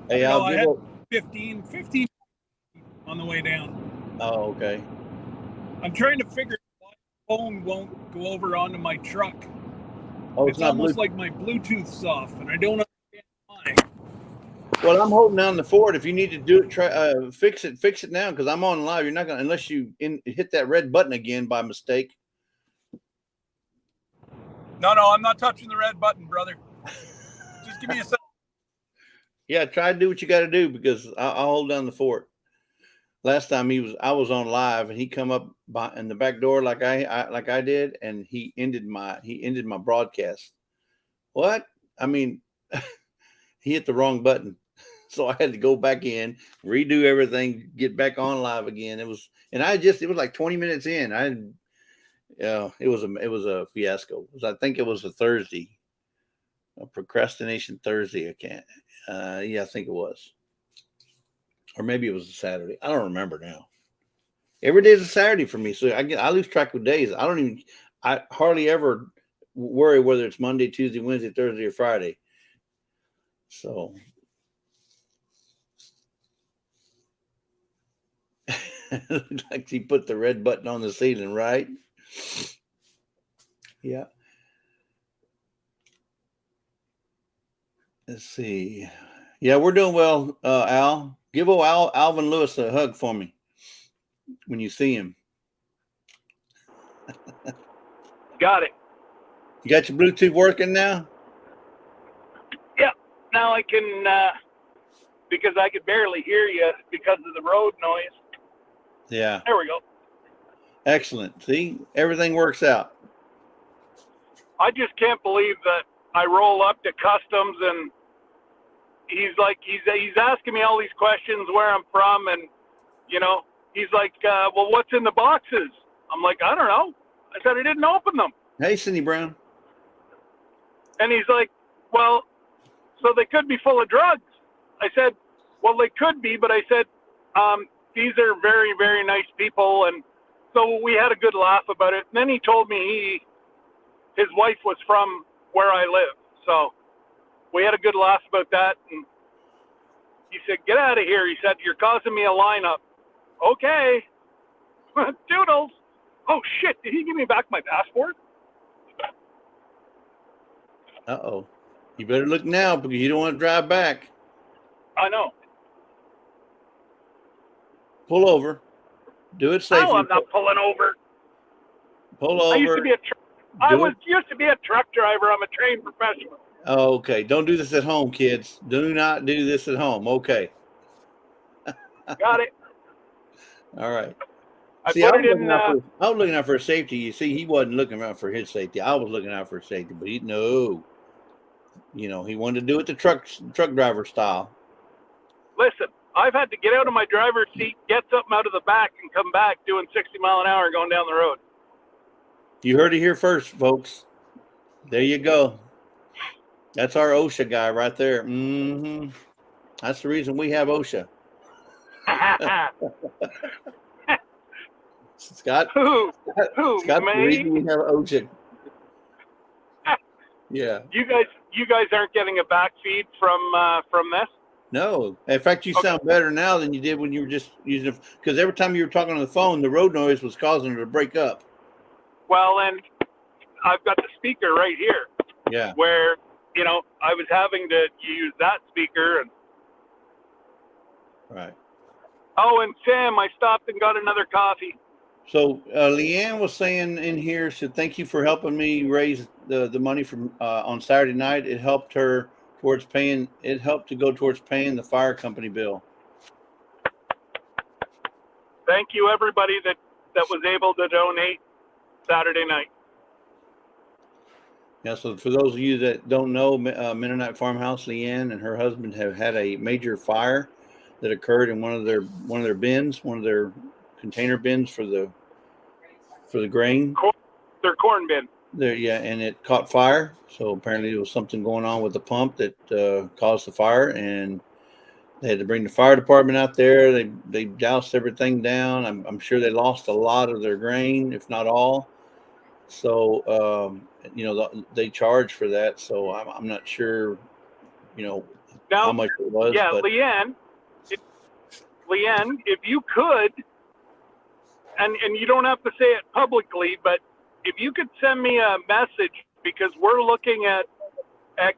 Hey, I had 15 on the way down. Oh, okay. I'm trying to figure out why the phone won't go over onto my truck. Oh, it's almost like my Bluetooth's off, and I don't understand why. Well, I'm holding down the fort. If you need to do it, try fix it now, because I'm on live. You're not gonna, unless you hit that red button again by mistake. No, I'm not touching the red button, brother. Just give me a second. Yeah, try to do what you got to do, because I'll hold down the fort. Last time I was on live, and he come up in the back door like I did, and he ended my broadcast. What? I mean, he hit the wrong button, so I had to go back in, redo everything, get back on live again. It was like 20 minutes in. It was a fiasco. I think it was a Thursday, a procrastination Thursday. I can't. I think it was. Or maybe it was a Saturday. I don't remember now. Every day is a Saturday for me, so I lose track of days. I hardly ever worry whether it's Monday, Tuesday, Wednesday, Thursday, or Friday. So, like he put the red button on the ceiling, right? Yeah. Let's see. Yeah, we're doing well, Al. Give Alvin Lewis a hug for me when you see him. Got it. You got your Bluetooth working now? Yeah. Now I can, because I could barely hear you because of the road noise. Yeah. There we go. Excellent. See, everything works out. I just can't believe that I roll up to customs and he's like, he's asking me all these questions where I'm from, and you know, he's like, well, what's in the boxes? I'm like, I don't know. I said I didn't open them, Hey, Cindy Brown. and he's like, well, so they could be full of drugs. I said, well, they could be, but I said, these are very, very nice people, and so we had a good laugh about it. And then he told me his wife was from where I live, so we had a good laugh about that. And he said, get out of here. He said, you're causing me a lineup. Okay. Doodles. Oh, shit. Did he give me back my passport? Uh-oh. You better look now because you don't want to drive back. I know. Pull over. Do it safely. No, I'm not pulling over. Pull over. I used to be used to be a truck driver. I'm a trained professional. Oh, okay. Don't do this at home, kids. Do not do this at home. Okay. Got it. All right. I See, I put was it in. looking out for safety. You see, he wasn't looking out for his safety. I was looking out for his safety, but he wanted to do it the truck driver style. Listen, I've had to get out of my driver's seat, get something out of the back, and come back doing 60 mile an hour going down the road. You heard it here first, folks. There you go. That's our OSHA guy right there. Mm-hmm. That's the reason we have OSHA. Scott, Who, Scott's the me? reason we have OSHA. Yeah. You guys aren't getting a back feed from this? No. In fact, you sound better now than you did when you were just using it. Because every time you were talking on the phone, the road noise was causing it to break up. Well, and I've got the speaker right here. Yeah. Where, I was having to use that speaker. And Right. oh, and Sam, I stopped and got another coffee. So Leanne was saying in here, said, thank you for helping me raise the money from on Saturday night. It helped her towards paying. It helped to go towards paying the fire company bill. Thank you, everybody that was able to donate Saturday night. Yeah. So for those of you that don't know, Mennonite Farmhouse, Leanne and her husband have had a major fire that occurred in one of their bins, one of their container bins for the grain. Their corn bin. There, yeah, and it caught fire. So apparently there was something going on with the pump that caused the fire, and they had to bring the fire department out there. They doused everything down. I'm sure they lost a lot of their grain, if not all. So they charge for that. So I'm not sure, now, how much it was. Yeah, but Leanne, if you could, and you don't have to say it publicly, but if you could send me a message, because we're looking at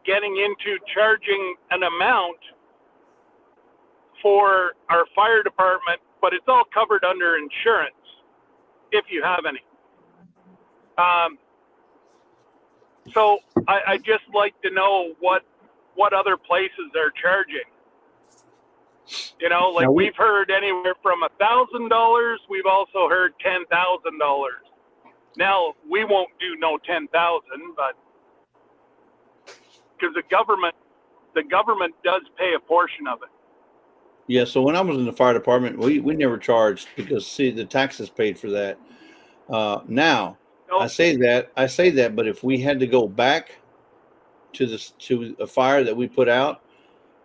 getting into charging an amount for our fire department, but it's all covered under insurance, if you have any. So I just like to know what other places are charging. Now we've heard anywhere from $1,000. We've also heard $10,000. Now we won't do no 10,000, but because the government does pay a portion of it. yeah, so when I was in the fire department, we never charged because see the taxes paid for that. Now No, I say that, but if we had to go back to a fire that we put out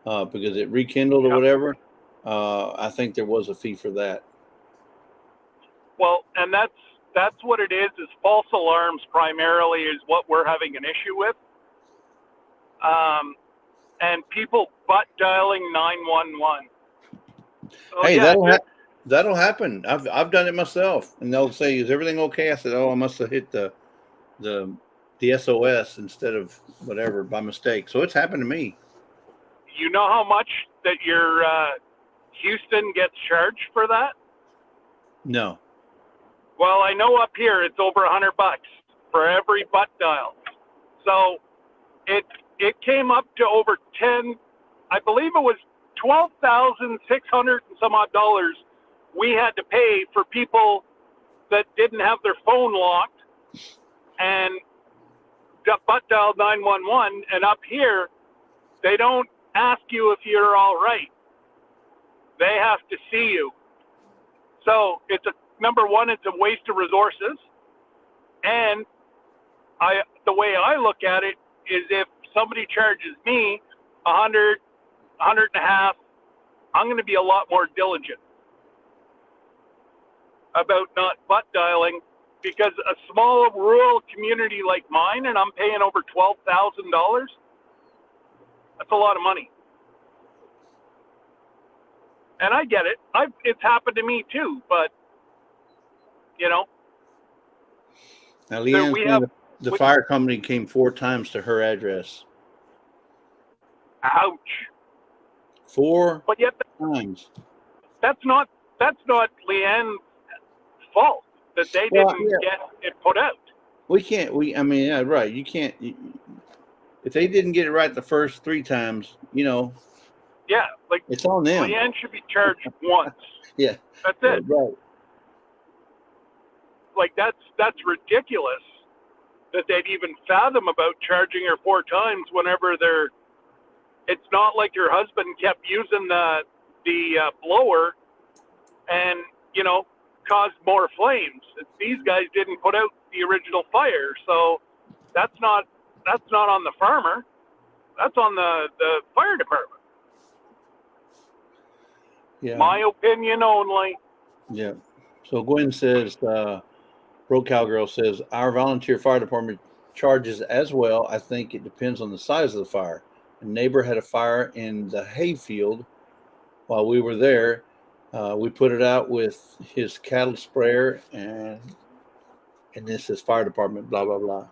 because it rekindled or whatever, I think there was a fee for that. well, and that's what it is false alarms primarily is what we're having an issue with. And people butt dialing 911. So, Hey, yeah, that'll happen. I've done it myself, and they'll say, "Is everything okay?" I said, "Oh, I must have hit the SOS instead of whatever by mistake." So it's happened to me. you know how much that your Houston gets charged for that? No. Well, I know up here it's over $100 for every butt dial. So it came up to over 10. I believe it was $12,600 and some odd dollars we had to pay for people that didn't have their phone locked and butt dialed 911. And up here, they don't ask you if you're all right. They have to see you. So it's number one, it's a waste of resources. And the way I look at it is, if somebody charges me $100, $150, I'm going to be a lot more diligent about not butt dialing, because a small rural community like mine, and I'm paying over $12,000, that's a lot of money. And I get it. It's happened to me too, but Now, Leanne's the fire company came 4 times to her address. Ouch. 4 but yet times. That's not Leanne's fault that they didn't get it put out. Right. You can't, if they didn't get it right the first 3 times, Yeah, like it's on them. Leanne should be charged once. Yeah. That's it. Right. Like that's ridiculous that they'd even fathom about charging her 4 times whenever it's not like your husband kept using the blower and, caused more flames. These guys didn't put out the original fire. So that's not on the farmer. That's on the fire department. Yeah. My opinion only. Yeah. So Gwen says, Broke Cowgirl says, our volunteer fire department charges as well. I think it depends on the size of the fire. A neighbor had a fire in the hayfield while we were there. We put it out with his cattle sprayer, and this is fire department, blah, blah, blah.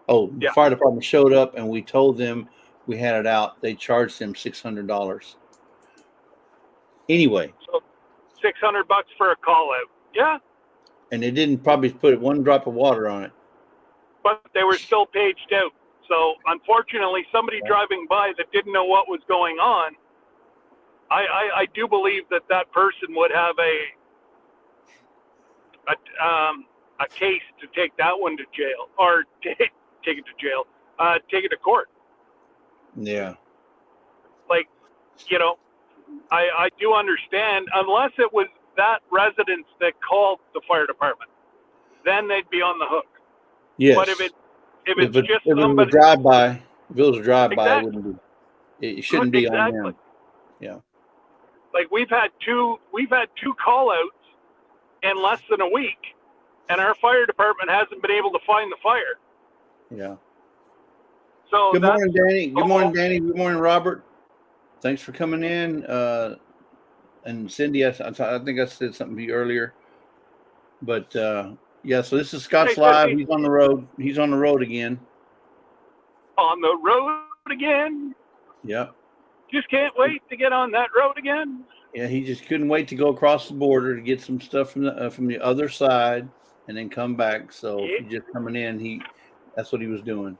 Oh, the fire department showed up and we told them we had it out. They charged him $600. Anyway. So $600 for a call out. Yeah. And they didn't probably put 1 drop of water on it. But they were still paged out. So unfortunately, somebody driving by that didn't know what was going on, I do believe that person would have a case to take that one to jail, or take it to jail, take it to court. Yeah. Like, I do understand, unless it was that residence that called the fire department, then they'd be on the hook. Yes. But if it's just if somebody, it was a drive-by, exactly. it wouldn't be. It shouldn't be on them. Yeah. Like we've had two call outs in less than a week, and our fire department hasn't been able to find the fire. Yeah. So good morning, Danny. Good morning, Danny. Good morning, Robert. Thanks for coming in. And Cindy, I think I said something to you earlier. But so this is Scott's Live. He's on the road. He's on the road again. On the road again. Yep. Just can't wait to get on that road again. Yeah, he just couldn't wait to go across the border to get some stuff from the other side and then come back. So he's just coming in. That's what he was doing.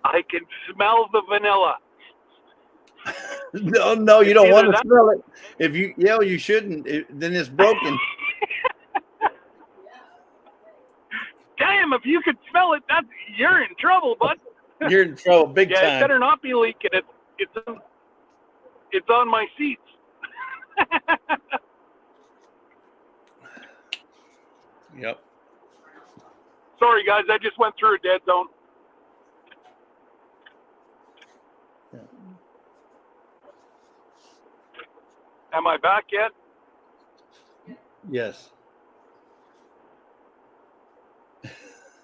I can smell the vanilla. No, you don't want to smell it. If you yell, you shouldn't. Then it's broken. Damn! If you could smell it, you're in trouble, bud. You're in trouble, big time. It better not be leaking. It's on my seats. Yep. Sorry, guys. I just went through a dead zone. Yeah. Am I back yet? Yes.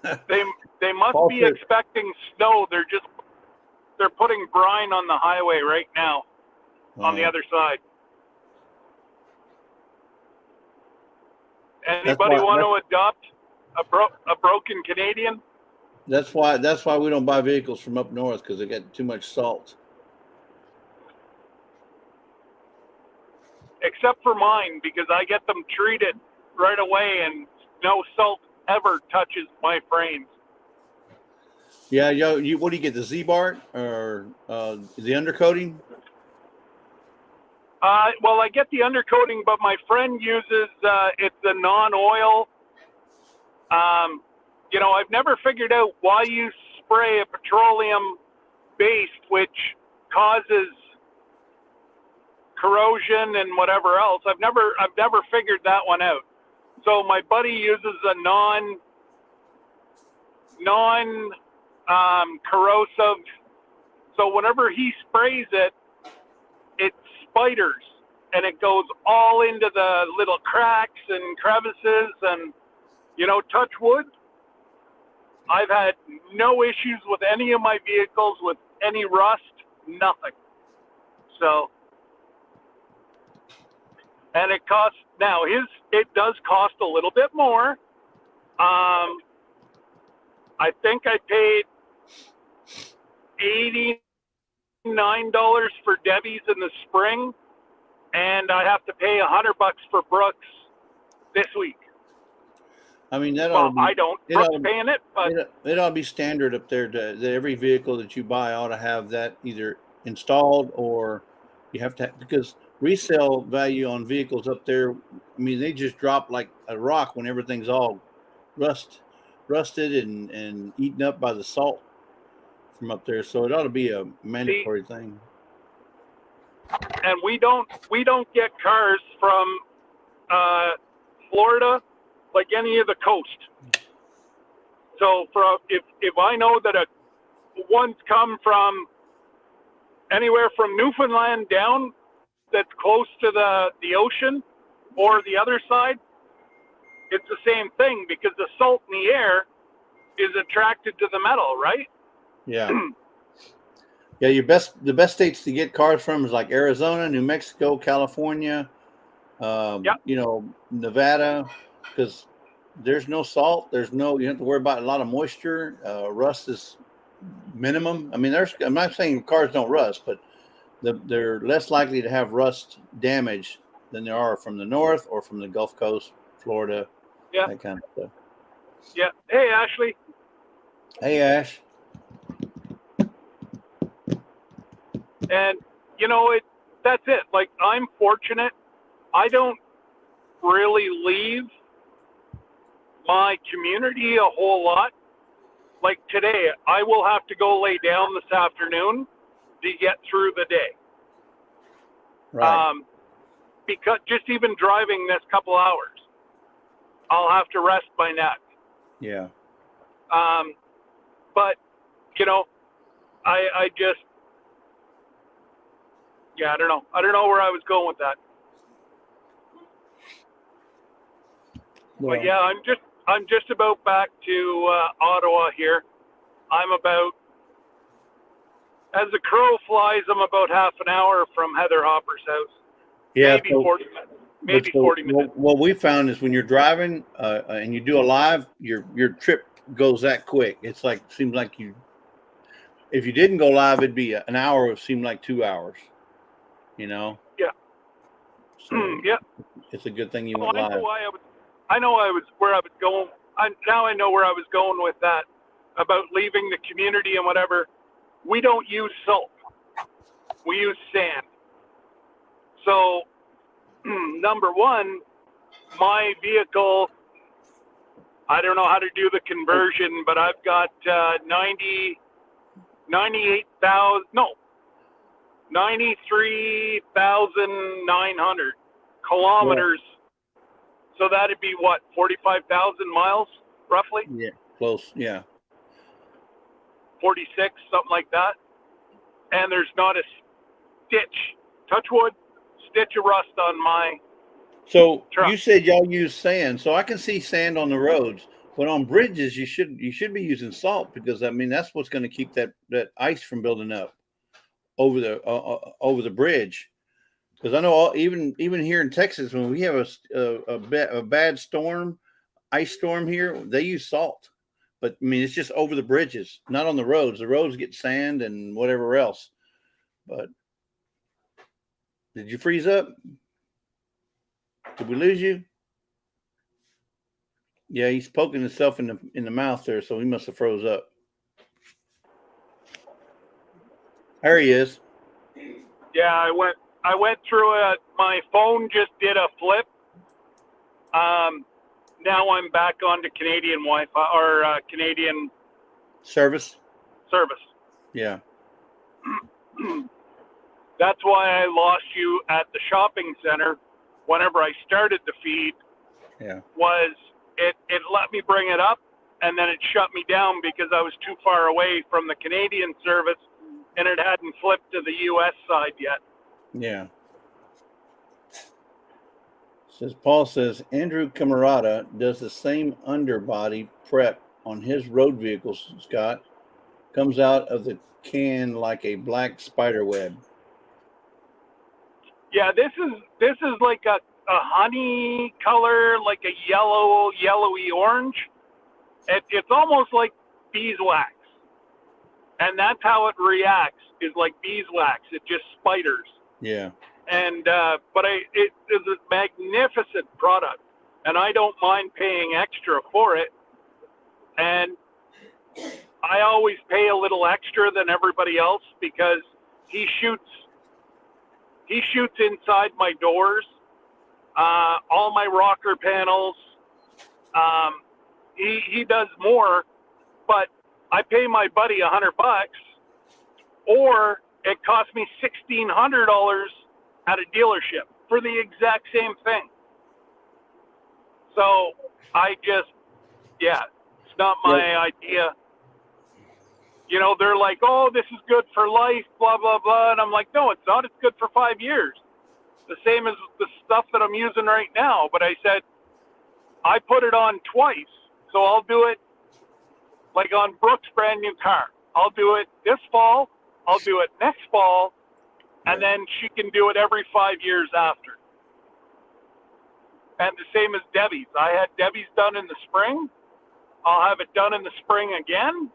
They must be expecting snow. They're putting brine on the highway right now on the other side. Anybody want to adopt a broken Canadian? That's why we don't buy vehicles from up north, because they got too much salt. Except for mine, because I get them treated right away and no salt ever touches my frames. Yeah, what do you get, the Z-Bart or the undercoating? Well, I get the undercoating, but my friend uses it's the non-oil You know, I've never figured out why you spray a petroleum based, which causes corrosion and whatever else. I've never figured that one out. So my buddy uses a non corrosive. So whenever he sprays it, it spiders and it goes all into the little cracks and crevices, and you know, touch wood, I've had no issues with any of my vehicles with any rust, nothing. So, and it costs, now it does cost a little bit more. I think I paid $89 for Debbie's in the spring, and I have to pay $100 for Brooks this week. I mean, Well, I don't. Brooks paying it, but it ought to be standard up there that every vehicle that you buy ought to have that either installed, or you have to, because resale value on vehicles up there, I mean, they just drop like a rock when everything's all rusted and eaten up by the salt from up there. So it ought to be a mandatory thing. And we don't get cars from Florida like any of the coast. So if I know that one's come from anywhere from Newfoundland down that's close to the ocean, or the other side, it's the same thing, because the salt in the air is attracted to the metal, right? Yeah. Yeah, the best states to get cars from is like Arizona, New Mexico, California, Yep. you know, Nevada, because there's no salt. You don't have to worry about a lot of moisture. Rust is minimum. I mean, I'm not saying cars don't rust, but they're less likely to have rust damage than they are from the north or from the Gulf Coast, Florida, Yeah. that kind of stuff. Yeah. Hey, Ashley. Hey, Ash. And you know, that's it. Like, I'm fortunate. I don't really leave my community a whole lot. Like today, I will have to go lay down this afternoon to get through the day. Right. Because just even driving this couple hours, I'll have to rest my neck. Yeah. But you know, I just, yeah, I don't know where I was going with that. Well, But yeah, I'm just about back to Ottawa here. I'm about, as the crow flies, I'm about half an hour from Heather Hopper's house. yeah. Maybe 40 minutes. Maybe 40 minutes. What we found is when you're driving and you do a live, your trip goes that quick. It's like, seems like if you didn't go live, it'd be an hour. It would seem like 2 hours. You know. Yeah. So Yeah. it's a good thing you went I live. know where I was going. Now I know where I was going with that, about leaving the community and whatever. We don't use salt. We use sand. So, number one, my vehicle, I don't know how to do the conversion, but I've got 93,900 kilometers. Yeah. So that'd be what, 45,000 miles, roughly? Yeah, close. Yeah. 46, something like that. And there's not a stitch, touch wood, stitch of rust on my truck. You said y'all use sand, so I can see sand on the roads. But on bridges, you should be using salt, because I mean that's what's going to keep that ice from building up over the bridge. Because I know even here in Texas, when we have a bad storm, ice storm here, they use salt. But I mean, it's just over the bridges, not on the roads. The roads get sand and whatever else. But did you freeze up? Did we lose you? Yeah, he's poking himself in the mouth there, so he must have froze up. There he is. Yeah, I went through it. My phone just did a flip. now I'm back onto Canadian Wi-Fi or Canadian Service. service. Yeah. That's why I lost you at the shopping center whenever I started the feed. Yeah. Was it let me bring it up, and then it shut me down because I was too far away from the Canadian service, and it hadn't flipped to the U.S. side yet. Yeah. Paul says Andrew Camarada does the same underbody prep on his road vehicles, Scott. Comes out of the can like a black spider web. Yeah, this is like a honey color, like a yellowy orange. It's almost like beeswax, and that's how it reacts. Is like beeswax. It just spiders. Yeah. And but it is a magnificent product, and I don't mind paying extra for it. And I always pay a little extra than everybody else because he shoots inside my doors, all my rocker panels. He does more, but I pay my buddy $100, or it costs me $1,600 at a dealership for the exact same thing. So it's not my idea. You know, they're like, oh, this is good for life, blah, blah, blah. And I'm like, no, it's not. It's good for 5 years. The same as the stuff that I'm using right now. But I said, I put it on twice. So I'll do it like on Brooke's brand new car. I'll do it this fall. I'll do it next fall. And then she can do it every 5 years after. And the same as Debbie's. I had Debbie's done in the spring. I'll have it done in the spring again.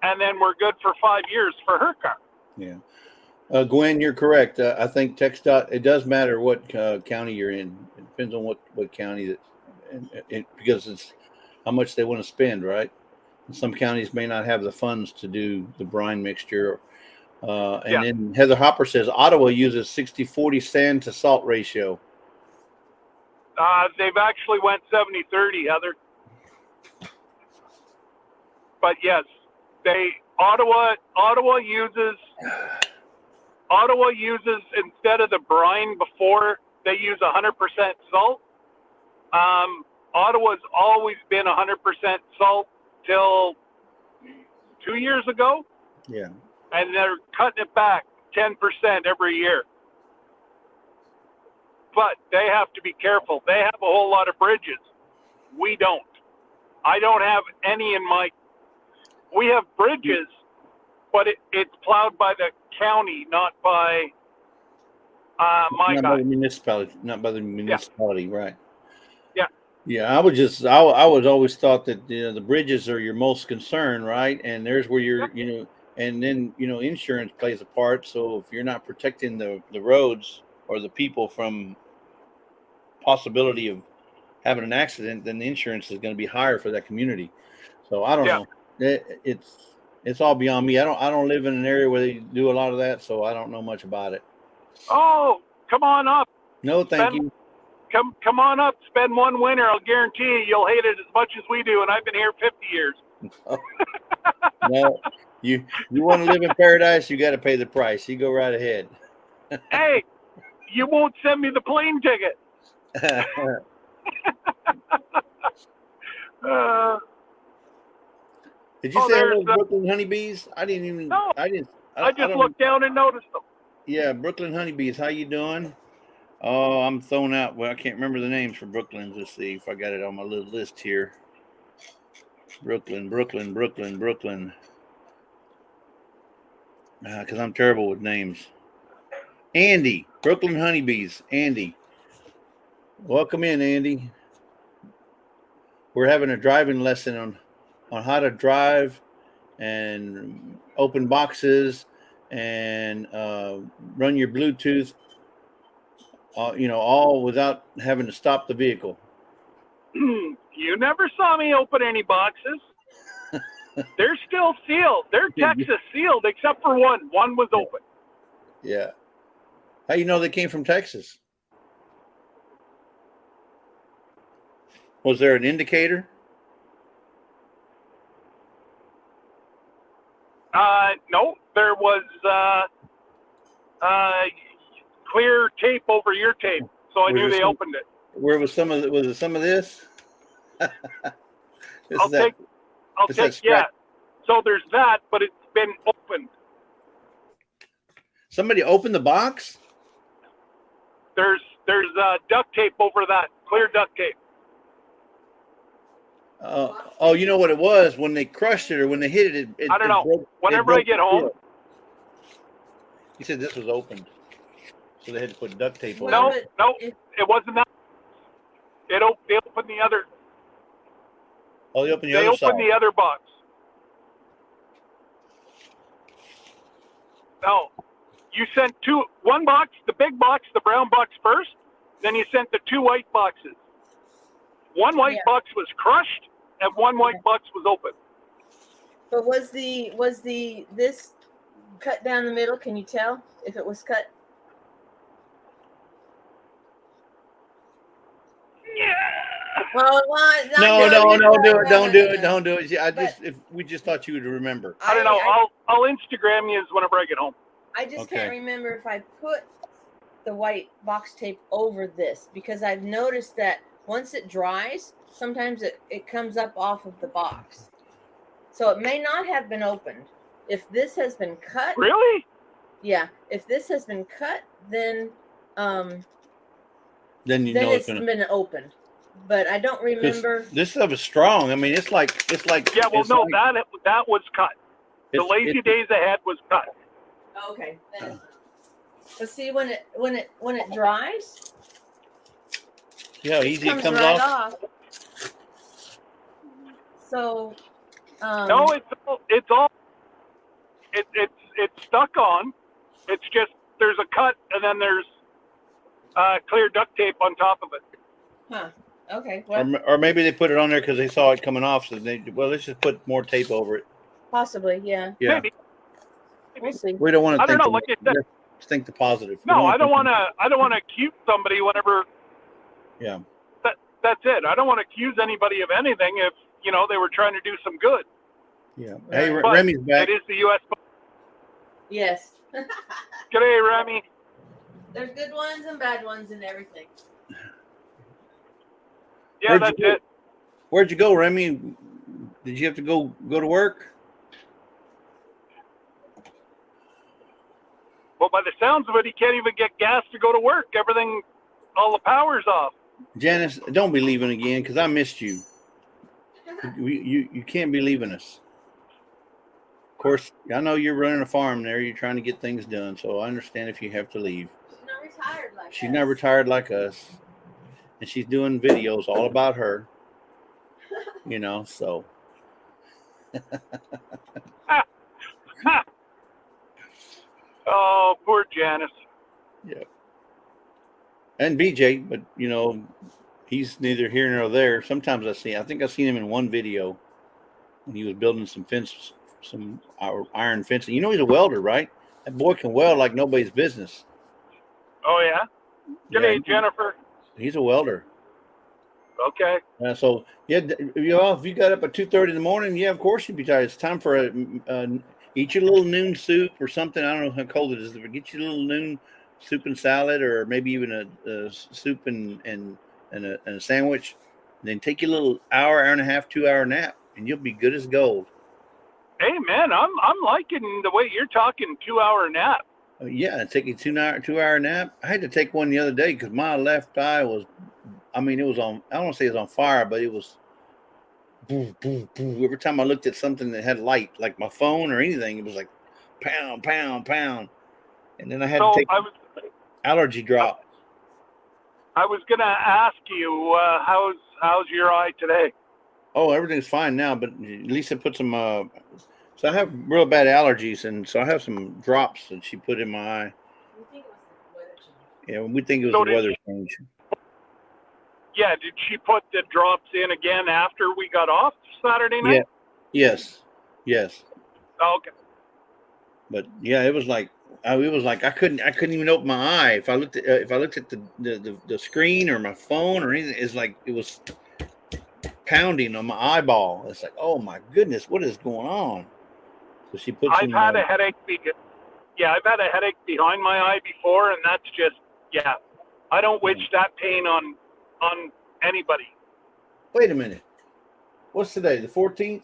And then we're good for 5 years for her car. Yeah. Gwen, you're correct. I think TxDOT, it does matter what county you're in. It depends on what county because it's how much they want to spend, right? And some counties may not have the funds to do the brine mixture. Then Heather Hopper says Ottawa uses 60-40 sand to salt ratio. They've actually went 70-30, Heather. But yes, Ottawa uses instead of the brine before, they use 100% salt. Ottawa's always been 100% salt till 2 years ago. Yeah. And they're cutting it back 10% every year. But they have to be careful. They have a whole lot of bridges. We don't. I don't have any in my. We have bridges, but it's plowed by the county, not by my not guy. by the municipality, not by the municipality, right? Yeah. Yeah, I was always thought that the bridges are your most concern, right? And there's where you're, and then insurance plays a part. So if you're not protecting the roads or the people from possibility of having an accident, then the insurance is going to be higher for that community. So I don't know. It's all beyond me. I don't live in an area where they do a lot of that, so I don't know much about it. Oh, come on up. No, thank you. Come on up. Spend one winter. I'll guarantee you'll hate it as much as we do. And I've been here 50 years. No, you want to live in paradise, you got to pay the price. You go right ahead. Hey, you won't send me the plane ticket. Did you say hello to Brooklyn Honeybees? I didn't even. No, I just looked down and noticed them. Yeah, Brooklyn Honeybees. How you doing? Oh, I'm thrown out. Well, I can't remember the names for Brooklyn. Let's see if I got it on my little list here. Brooklyn. Because I'm terrible with names. Andy, Brooklyn Honeybees. Andy. Welcome in, Andy. We're having a driving lesson on how to drive and open boxes and run your Bluetooth, all without having to stop the vehicle. You never saw me open any boxes. They're still sealed. They're Texas sealed, except for one. One was open. Yeah. How you know they came from Texas? Was there an indicator? No, there was clear tape over your tape, so I Was knew there they some- opened it. Where was some of was it some of this? This I'll is that- I'll is that take, yeah. scratch- So there's that, but it's been opened. Somebody opened the box? There's duct tape over that, clear duct tape. Oh, you know what it was when they crushed it or when they hit it. I don't know. Whenever I get home, he said this was opened, so they had to put duct tape over Well, it. no, if- it wasn't that. They opened the other. Oh, they opened the They other side. opened the other box. No, you sent one box, the big box, the brown box first. Then you sent the 2 white boxes. One white Yeah. box was crushed, and one white box was open. But was this cut down the middle? Can you tell if it was cut? Yeah. Well, No, don't do it. Don't do it. Don't do it. I But- just if we just thought you would remember. I don't know. I'll Instagram you whenever I get home. I just Okay. can't remember if I put the white box tape over this because I've noticed that once it dries, sometimes it comes up off of the box. So it may not have been opened. If this has been cut, Really? yeah. If this has been cut, then Then you know it's it's gonna. been opened. But I don't remember. This stuff is strong. I mean, it's like. Yeah. Well, it's no, like- that was cut. The it's- lazy it's- days ahead was cut. Okay. Then, but see when it dries, Yeah, easy it comes comes right off. off. So No, it's stuck on. It's just there's a cut and then there's clear duct tape on top of it. Huh. Okay. Well, Or maybe they put it on there because they saw it coming off. So let's just put more tape over it. possibly, yeah. Yeah, Maybe. We'll see. we don't want to I don't think. know, like I said- Let's think the positive. We No, I don't wanna want to. I don't want to accuse somebody whenever. Yeah. That's it. I don't want to accuse anybody of anything if they were trying to do some good. Yeah. Hey, Right. But Remy's back. It is the U.S. Yes. G'day, Remy. There's good ones and bad ones and everything. Yeah, Where'd that's you go? it. Where'd you go, Remy? Did you have to go to work? Well, by the sounds of it, he can't even get gas to go to work. All the power's off. Janice, don't be leaving again because I missed you. You can't be leaving us. Of course, I know you're running a farm there. You're trying to get things done, so I understand if you have to leave. She's not retired like She's us. not retired like us, and she's doing videos all about her. So Ha! Oh, poor Janice. and BJ, but he's neither here nor there. Sometimes I think I've seen him in one video when he was building some iron fencing. He's a welder, right? That boy can weld like nobody's business. Oh yeah. G'day, Yeah, Jennifer. he's a welder. Okay. So yeah, if you got up at 2:30 in the morning, yeah, of course you'd be tired. It's time for eat your little noon soup or something. I don't know how cold it is, but get your little noon soup and salad, or maybe even a soup and a sandwich. And then take your little hour and a half, 2 hour nap, and you'll be good as gold. Hey man, I'm liking the way you're talking 2 hour nap. Yeah, take a 2 hour nap. I had to take one the other day because my left eye was. It was on. I don't want to say it was on fire, but it was. Boom, boom, boom. Every time I looked at something that had light, like my phone or anything, it was like pound, pound, pound. And then I had to take allergy drop. I was gonna ask you how's your eye today? Oh, everything's fine now, but Lisa put some. So I have real bad allergies, and so I have some drops that she put in my eye. We think it was the weather change. Yeah, we think it was So the did weather she- change. Yeah, did she put the drops in again after we got off Saturday night? Yeah. Yes. Oh, okay. But yeah, it was like I couldn't even open my eye. If I looked at the screen or my phone or anything, it's like it was pounding on my eyeball. It's like, oh my goodness, what is going on? So she puts I've in. had a headache. I've had a headache behind my eye before, and that's just I don't wish that pain on anybody. Wait a minute. What's today? The 14th?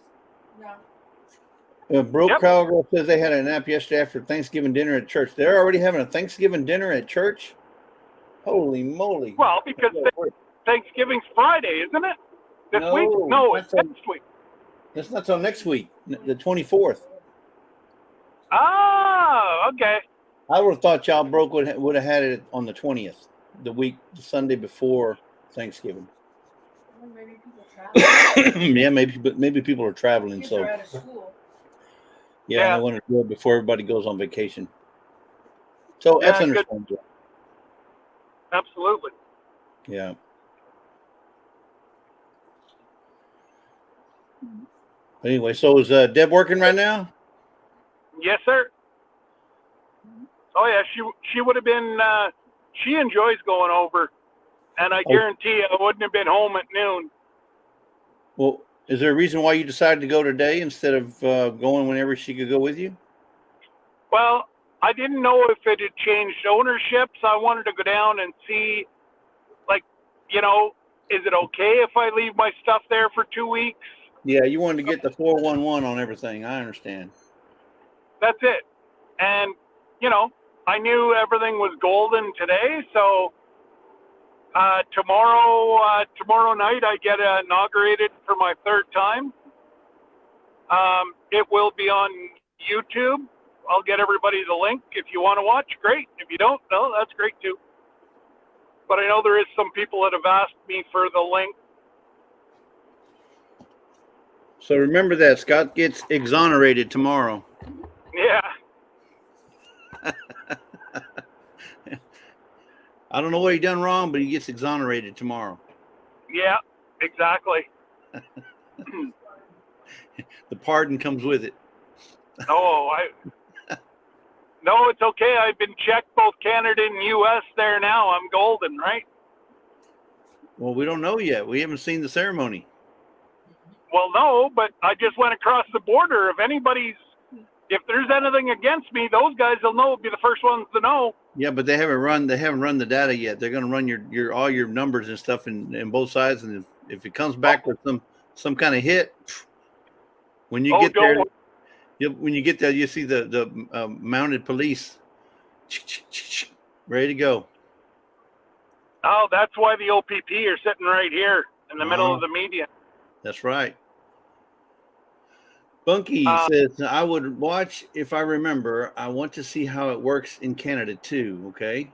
No. Broke Yep. Cowgirl says they had a nap yesterday after Thanksgiving dinner at church. They're already having a Thanksgiving dinner at church? Holy moly. Well, because Thanksgiving's Friday, isn't it? This No, week? No, it's that's next week. That's not till next week, the 24th. Ah, okay. I would have thought y'all broke would have had it on the 20th, the Sunday before Thanksgiving. Well, maybe people travel. Yeah, maybe people are traveling. Kids So are out of school. yeah, Yeah. I want to do it before everybody goes on vacation. So Yeah, that's good. understandable. Absolutely. Yeah. Anyway, so is Deb working right now? Yes, sir. Oh yeah, she would have been. She enjoys going over, and I guarantee I wouldn't have been home at noon. Well, is there a reason why you decided to go today instead of going whenever she could go with you? Well, I didn't know if it had changed ownership, so I wanted to go down and see, like, is it okay if I leave my stuff there for 2 weeks? Yeah, you wanted to get the 411 on everything. I understand. That's it. And, I knew everything was golden today, so tomorrow night I get inaugurated for my third time. It will be on YouTube. I'll get everybody the link. If you want to watch, great. If you don't, no, that's great too. But I know there is some people that have asked me for the link. So remember that Scott gets exonerated tomorrow. Yeah. I don't know what he done wrong, but he gets exonerated tomorrow. Yeah, exactly. The pardon comes with it. No, it's okay. I've been checked both Canada and U.S. there now. I'm golden, right? Well, we don't know yet. We haven't seen the ceremony. Well, no, but I just went across the border. If there's anything against me, those guys will know. Be the first ones to know. Yeah, but they haven't run the data yet. They're going to run your all your numbers and stuff in both sides, and if it comes back with some kind of hit, when you get there, you see the mounted police ready to go. Oh, that's why the OPP are sitting right here in the middle of the median. That's right. Bunky says, I would watch if I remember. I want to see how it works in Canada too. Okay.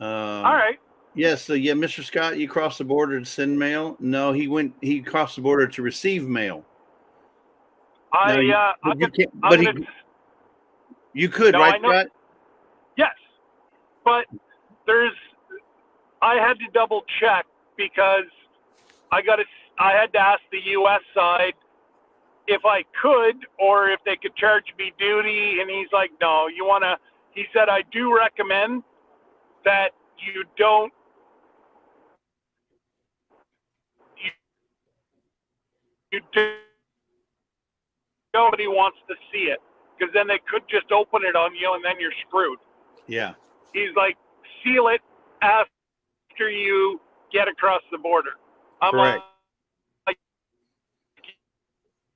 All right. Yes. So yeah, Mr. Scott, you crossed the border to send mail. No, he crossed the border to receive mail. You could, no, right, Scott? Yes, but I had to double check because I had to ask the U.S. side if I could or if they could charge me duty, and he's like, no, he said, I do recommend that you don't, nobody wants to see it, because then they could just open it on you and then you're screwed. Yeah. He's like, seal it after you get across the border. I'm Correct. like,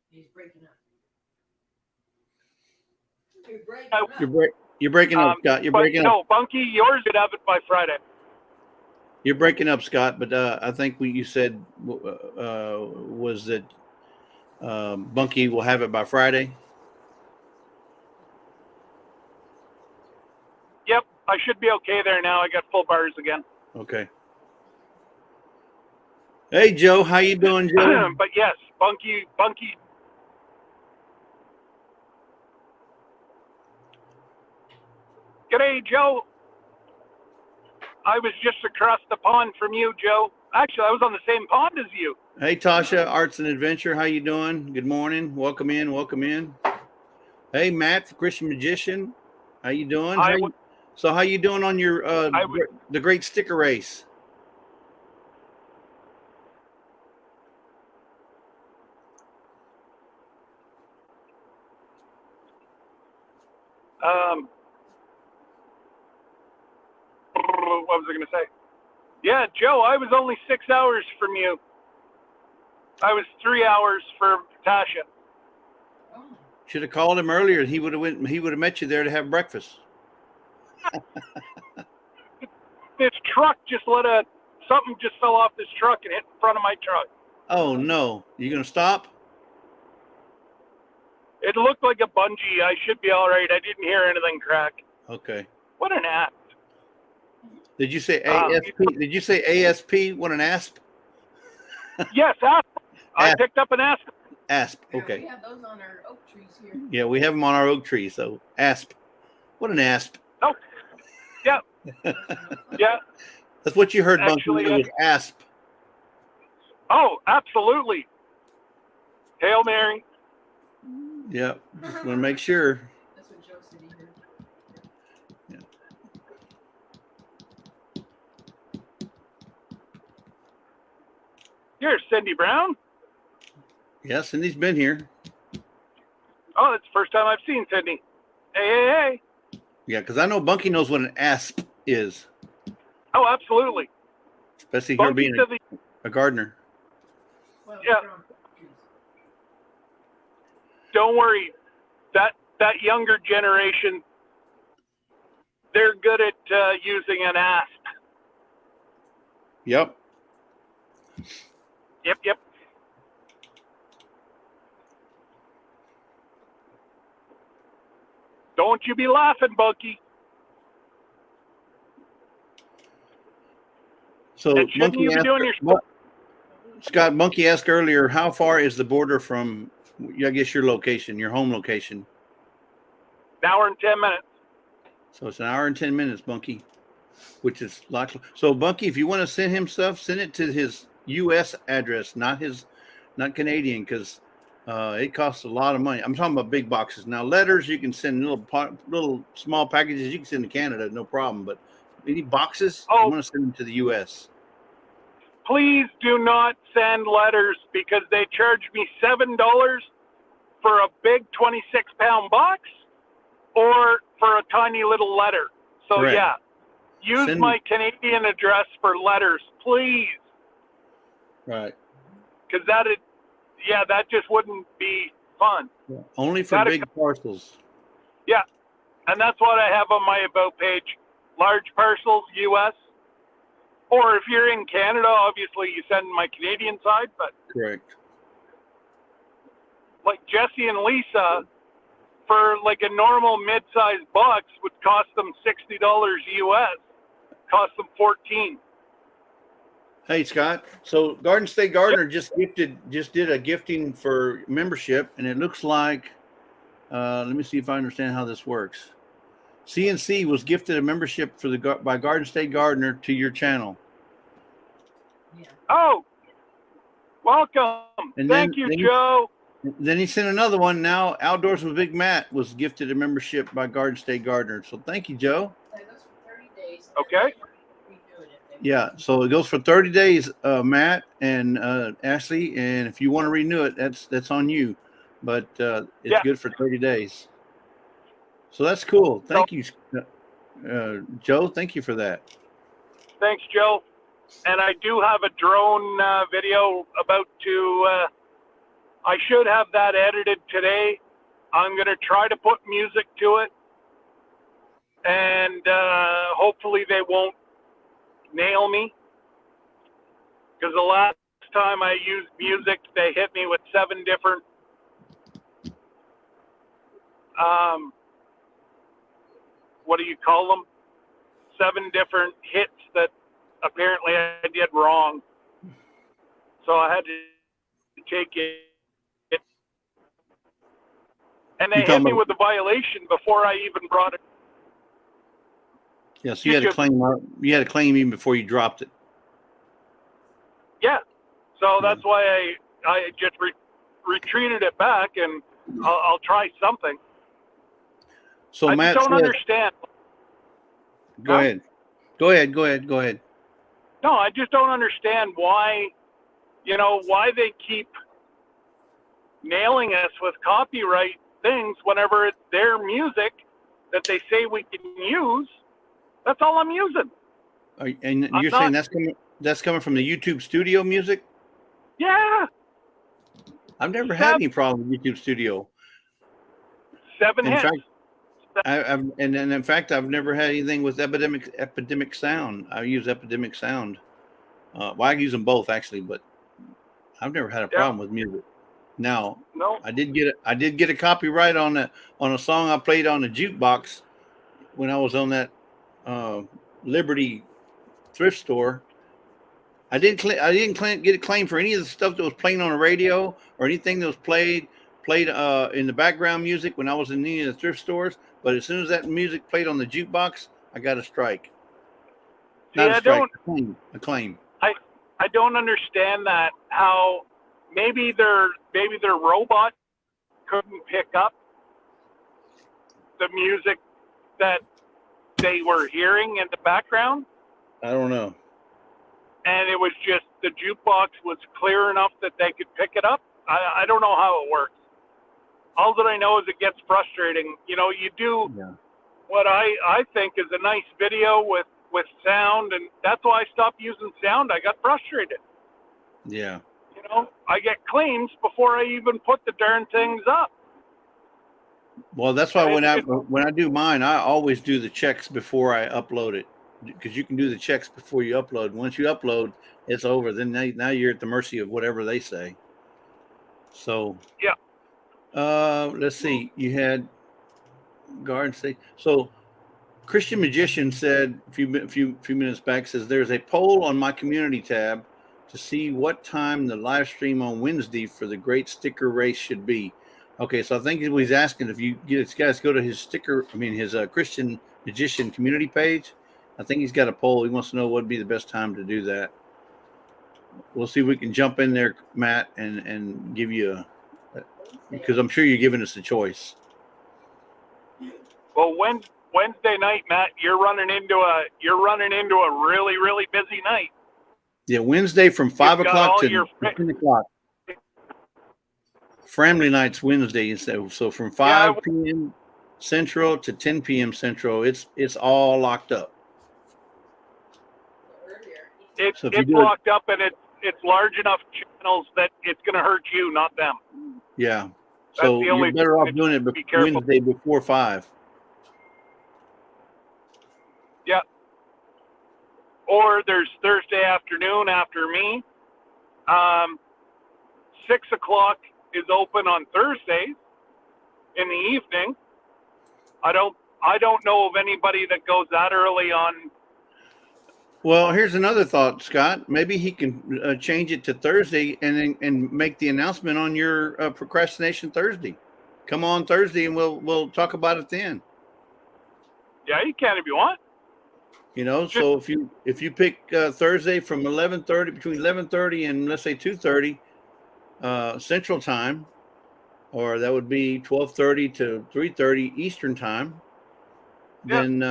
He's breaking up. You're breaking up, Scott. You're breaking up. No, Bunky, yours would have it by Friday. You're breaking up, Scott. But I think what you said was that Bunky will have it by Friday. Yep, I should be okay there now. I got full bars again. Okay. Hey, Joe, how you doing, Joe? But yes, Bunky. G'day, Joe. I was just across the pond from you, Joe. Actually, I was on the same pond as you. Hey, Tasha, Arts and Adventure, how you doing? Good morning. Welcome in. Hey, Matt, Christian Magician, how you doing? How you doing on your the Great Sticker Race? What was I going to say? Yeah, Joe, I was only 6 hours from you. I was 3 hours for Tasha. Should have called him earlier. He would have met you there to have breakfast. This truck something just fell off this truck and hit in front of my truck. Oh no. You gonna stop? It looked like a bungee. I should be all right. I didn't hear anything crack. Okay. What an ass. Did you say ASP? Did you say ASP? What an asp? Yes, asp. I Asp. picked up an asp. Asp. Okay. We have those on our oak trees here. Yeah, we have them on our oak tree. So asp. What an asp. Oh, yeah. Yeah. That's what you heard, Bunky. Actually, It was asp. Oh, absolutely. Hail Mary. Yep. Just want to make sure. That's what Joe said he heard. Here's Cindy Brown. Yeah, Cindy's been here. Oh, that's the first time I've seen Cindy. Hey. Yeah, because I know Bunky knows what an asp is, Oh, absolutely. especially her Bunky being to the a gardener. Well, Yeah. they're on oak trees. don't worry, that younger generation, they're good at using an asp. Yep. Yep. Don't you be laughing, Bunky. So And shouldn't you be doing your Scott, Bunky asked earlier, how far is the border from, I guess, your location, your home location? an hour and 10 minutes? So it's an hour and 10 minutes, Bunky, which is like, so Bunky, if you want to send him stuff, send it to his U.S. address, not Canadian, because it costs a lot of money. I'm talking about big boxes. Now, letters, you can send little small packages. You can send to Canada, no problem. But any boxes, you want to send them to the U.S. Please do not send letters because they charge me $7 for a big 26-pound box or for a tiny little letter. So, Correct. yeah, use my Canadian address for letters, please. Right. Because that just wouldn't be fun. Yeah. Only for big parcels. Yeah, and that's what I have on my About page. Large parcels, U.S. Or if you're in Canada, obviously you send my Canadian side, but Correct. like Jesse and Lisa, for like a normal mid-sized box would cost them $60 U.S. Cost them $14. Hey Scott, so Garden State Gardener just did a gifting for membership, and it looks like, let me see if I understand how this works. CNC was gifted a membership by Garden State Gardener to your channel. Yeah. Oh, welcome. And Thank you, Joe. Then he sent another one. Now, Outdoors with Big Matt was gifted a membership by Garden State Gardener. So thank you, Joe. That goes for 30 days. Okay. Yeah, so it goes for 30 days, Matt and Ashley, and if you want to renew it, that's on you. But it's good for 30 days. So that's cool. Thank you, Joe. Thank you for that. Thanks, Joe. And I do have a drone video about to, I should have that edited today. I'm going to try to put music to it. And hopefully they won't nail me. Because the last time I used music, they hit me with 7 different what do you call them? 7 different hits that apparently I did wrong. So I had to take it. And they hit me with a violation before I even brought it. Yeah, so you had to claim even before you dropped it. Yeah. So that's why I just retreated it back, and I'll try something. So I Matt just don't understand. Go ahead. Go ahead. No, I just don't understand why they keep nailing us with copyright things whenever it's their music that they say we can use, that's all I'm using. And I'm you're not- saying that's coming from the YouTube Studio music? Yeah, I've never had any problem with YouTube Studio. 7 In hits. fact, I've in fact I've never had anything with Epidemic Sound. I use Epidemic Sound. Well, I use them both actually, but I've never had a problem with music. Now, No. I did get a copyright on a song I played on the jukebox when I was on that Liberty thrift store. I didn't get a claim for any of the stuff that was playing on the radio or anything that was played in the background music when I was in any of the thrift stores. But as soon as that music played on the jukebox, I got a strike. Not a strike, a claim. I don't understand that. How maybe their robot couldn't pick up the music that they were hearing in the background, I don't know. and it was just the jukebox was clear enough that they could pick it up. I don't know how it works. All that I know is it gets frustrating. You know, you do what I think is a nice video with sound, and that's why I stopped using sound. I got frustrated. Yeah. You know, I get claims before I even put the darn things up. Well, that's why when I do mine, I always do the checks before I upload it, because you can do the checks before you upload. Once you upload, it's over. Then now you're at the mercy of whatever they say. So yeah. Let's see. You had Garden State. So Christian Magician said a few minutes back, says there's a poll on my community tab to see what time the live stream on Wednesday for the great sticker race should be. Okay, so I think he's asking if you guys go to his Christian Magician community page. I think he's got a poll. He wants to know what would be the best time to do that. We'll see if we can jump in there, Matt, and give you because I'm sure you're giving us a choice. Well, Wednesday night, Matt, you're running into a really, really busy night. Yeah, Wednesday from 5 o'clock to 10 o'clock. Family night's Wednesday, so from 5 p.m. Central to 10 p.m. Central, it's all locked up. It's locked up, and it's large enough channels that it's going to hurt you, not them. Yeah, so you're better off doing it Wednesday before 5. Yeah. Or there's Thursday afternoon after me. 6 o'clock is open on Thursdays in the evening. I don't know of anybody that goes that early on. Well, here's another thought, Scott. Maybe he can change it to Thursday and make the announcement on your Procrastination Thursday. Come on Thursday and we'll talk about it then. Yeah, you can if you want. You know, so if you pick Thursday from between 11:30 and let's say 2:30 Central Time, or that would be 12:30 to 3:30 Eastern Time, then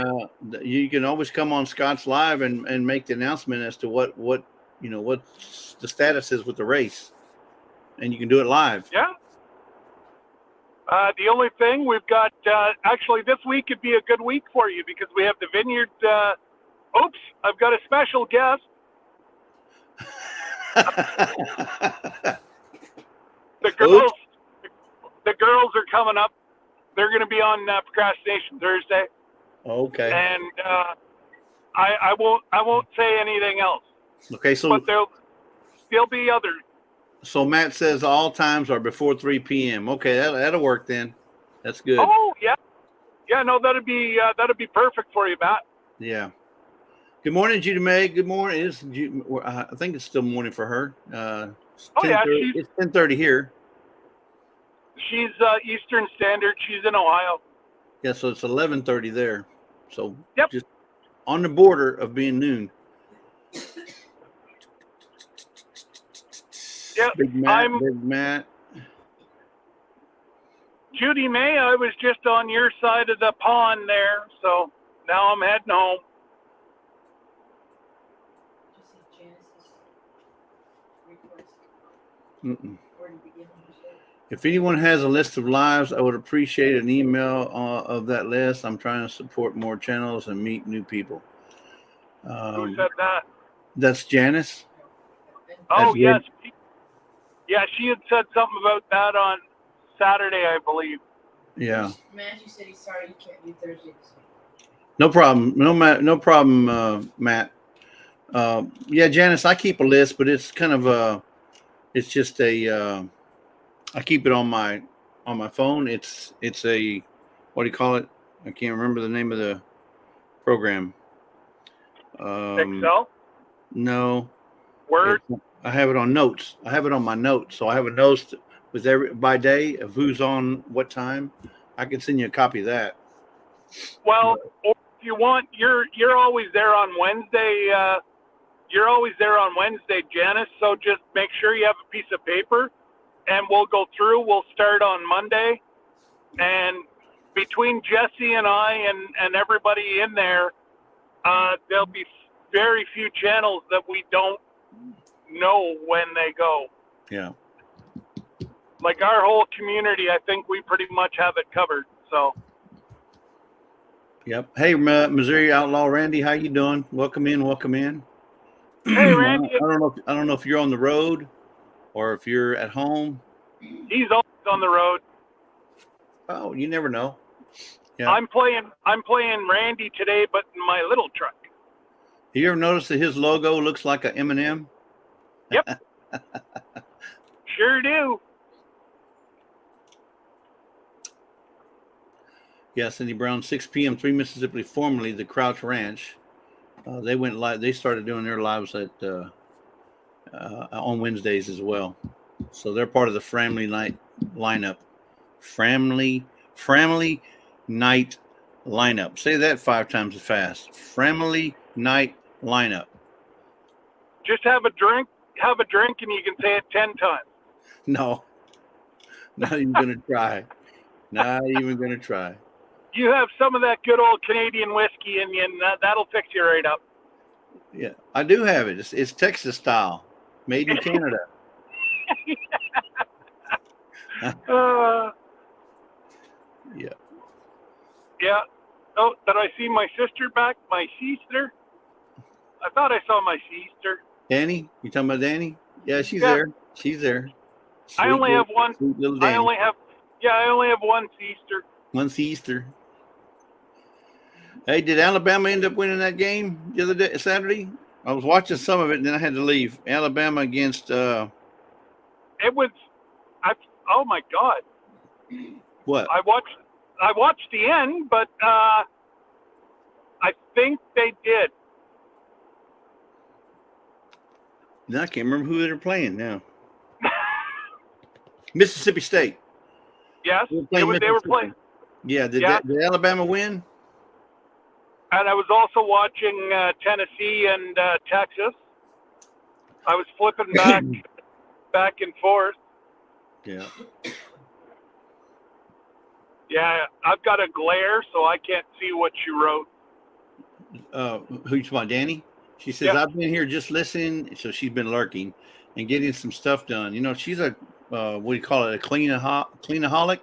you can always come on Scott's Live and make the announcement as to what the status is with the race, and you can do it live. Yeah. The only thing we've got actually this week could be a good week for you because we have the Vineyard. Oops, I've got a special guest. The girls are coming up. They're going to be on Procrastination Thursday. Okay. And I won't say anything else. Okay, so but there'll be others. So Matt says all times are before 3 p.m. Okay, that'll work then. That's good. Oh yeah. No, that'd be perfect for you, Matt. Yeah. Good morning, Judy May. Good morning. I think it's still morning for her. It's 10:30 here. She's Eastern Standard. She's in Ohio. Yeah, so it's 11:30 there. So yep. Just on the border of being noon. Yep. Big Matt. Judy May, I was just on your side of the pond there, so now I'm heading home. If anyone has a list of lives, I would appreciate an email of that list. I'm trying to support more channels and meet new people. Who said that? That's Janice. Oh, That's yes. Yeah, she had said something about that on Saturday, I believe. Yeah. Matthew said he's sorry you can't do Thursdays. No problem. No problem, Matt. Yeah, Janice, I keep a list, but it's kind of it's just a I keep it on my phone. It's a, what do you call it? I can't remember the name of the program. Excel? No. Word? I have it on notes. I have it on my notes. So I have a notes with by day of who's on what time. I can send you a copy of that. Well, or if you want, you're always there on Wednesday. You're always there on Wednesday, Janice. So just make sure you have a piece of paper, and we'll go through. We'll start on Monday, and between Jesse and I and everybody in there, there'll be very few channels that we don't know when they go. Yeah. Like our whole community, I think we pretty much have it covered. So. Yep. Hey, Missouri Outlaw Randy, how you doing? Welcome in. Welcome in. Hey, Randy. I don't know if you're on the road or if you're at home. He's always on the road. Oh, you never know. Yeah. I'm playing Randy today, but in my little truck. You ever notice that his logo looks like an M&M? Yep. Sure do. Yeah, Cindy Brown, 6 p.m., 3 Mississippi, formerly the Crouch Ranch. They went live. They started doing their lives at on Wednesdays as well. So they're part of the Family Night lineup. Family Night lineup. Say that 5 times as fast. Family Night lineup. Just have a drink, and you can say it 10 times. No, not even gonna try. Not even gonna try. You have some of that good old Canadian whiskey in you, and that'll fix you right up. Yeah, I do have it. It's Texas style, made in Canada. Yeah. Yeah. Oh, did I see my sister back? My sister? I thought I saw my sister. Danny? You talking about Danny? Yeah, she's there. She's there. I only have one. Sweet little Danny. I only have one sister. One Easter. Hey, did Alabama end up winning that game the other day, Saturday? I was watching some of it and then I had to leave. Alabama against It was. Oh my God. what? I watched the end, but I think they did. I can't remember who they're playing now. Mississippi State. Yes, they were playing. Yeah, did Alabama win? And I was also watching Tennessee and Texas. I was flipping back and forth. Yeah. Yeah, I've got a glare, so I can't see what you wrote. Who you talking about, Danny? She says, Yeah. I've been here just listening. So she's been lurking and getting some stuff done. You know, she's a, what do you call it? A cleanaholic?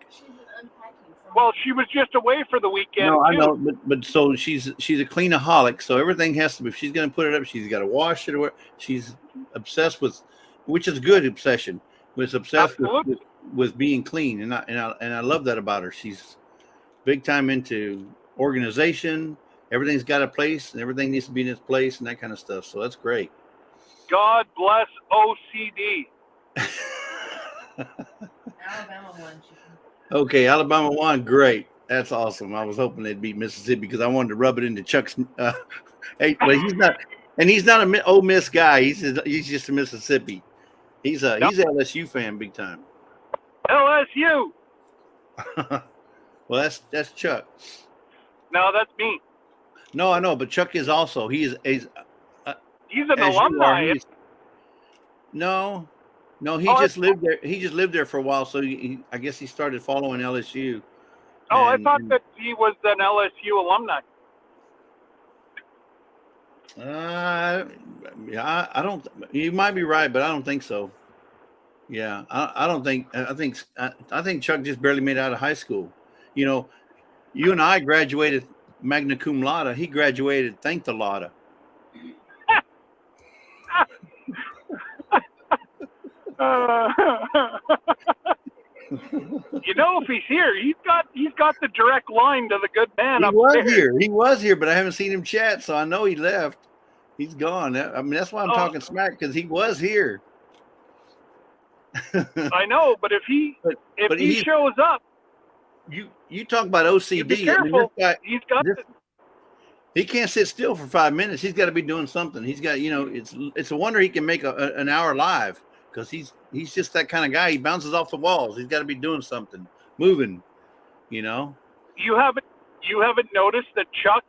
Well, she was just away for the weekend. No, I too. know, but so she's a cleanaholic. So everything has to be, if she's going to put it up, she's got to wash it. Or she's obsessed with, which is good obsession. Was obsessed with being clean, and I love that about her. She's big time into organization. Everything's got a place, and everything needs to be in its place, and that kind of stuff. So that's great. God bless OCD. Alabama won. Okay, Alabama won. Great. That's awesome. I was hoping they'd beat Mississippi because I wanted to rub it into Chuck's. Hey, but he's not, and he's not an Ole Miss guy. He's just a Mississippi. He's an LSU fan, big time. LSU. Well, that's Chuck. No, that's me. No, I know, but Chuck is also he's an alumni. No, he just lived there. He just lived there for a while, so I guess he started following LSU. Oh, I thought that he was an LSU alumni. Yeah, I don't. You might be right, but I don't think so. Yeah, I don't think. I think Chuck just barely made it out of high school. You know, you and I graduated magna cum laude. He graduated thank the laude. You know, if he's here, he's got the direct line to the good man He upstairs. was here. He was here, but I haven't seen him chat, so I know he left. He's gone. I mean, that's why I'm Oh. talking smack, because he was here. I know, but if he shows up, you talk about OCD. you be careful. He's got this, he can't sit still for 5 minutes. He's got to be doing something. He's got, it's a wonder he can make an hour live, because he's just that kind of guy. He bounces off the walls. He's got to be doing something, moving. You haven't noticed that Chuck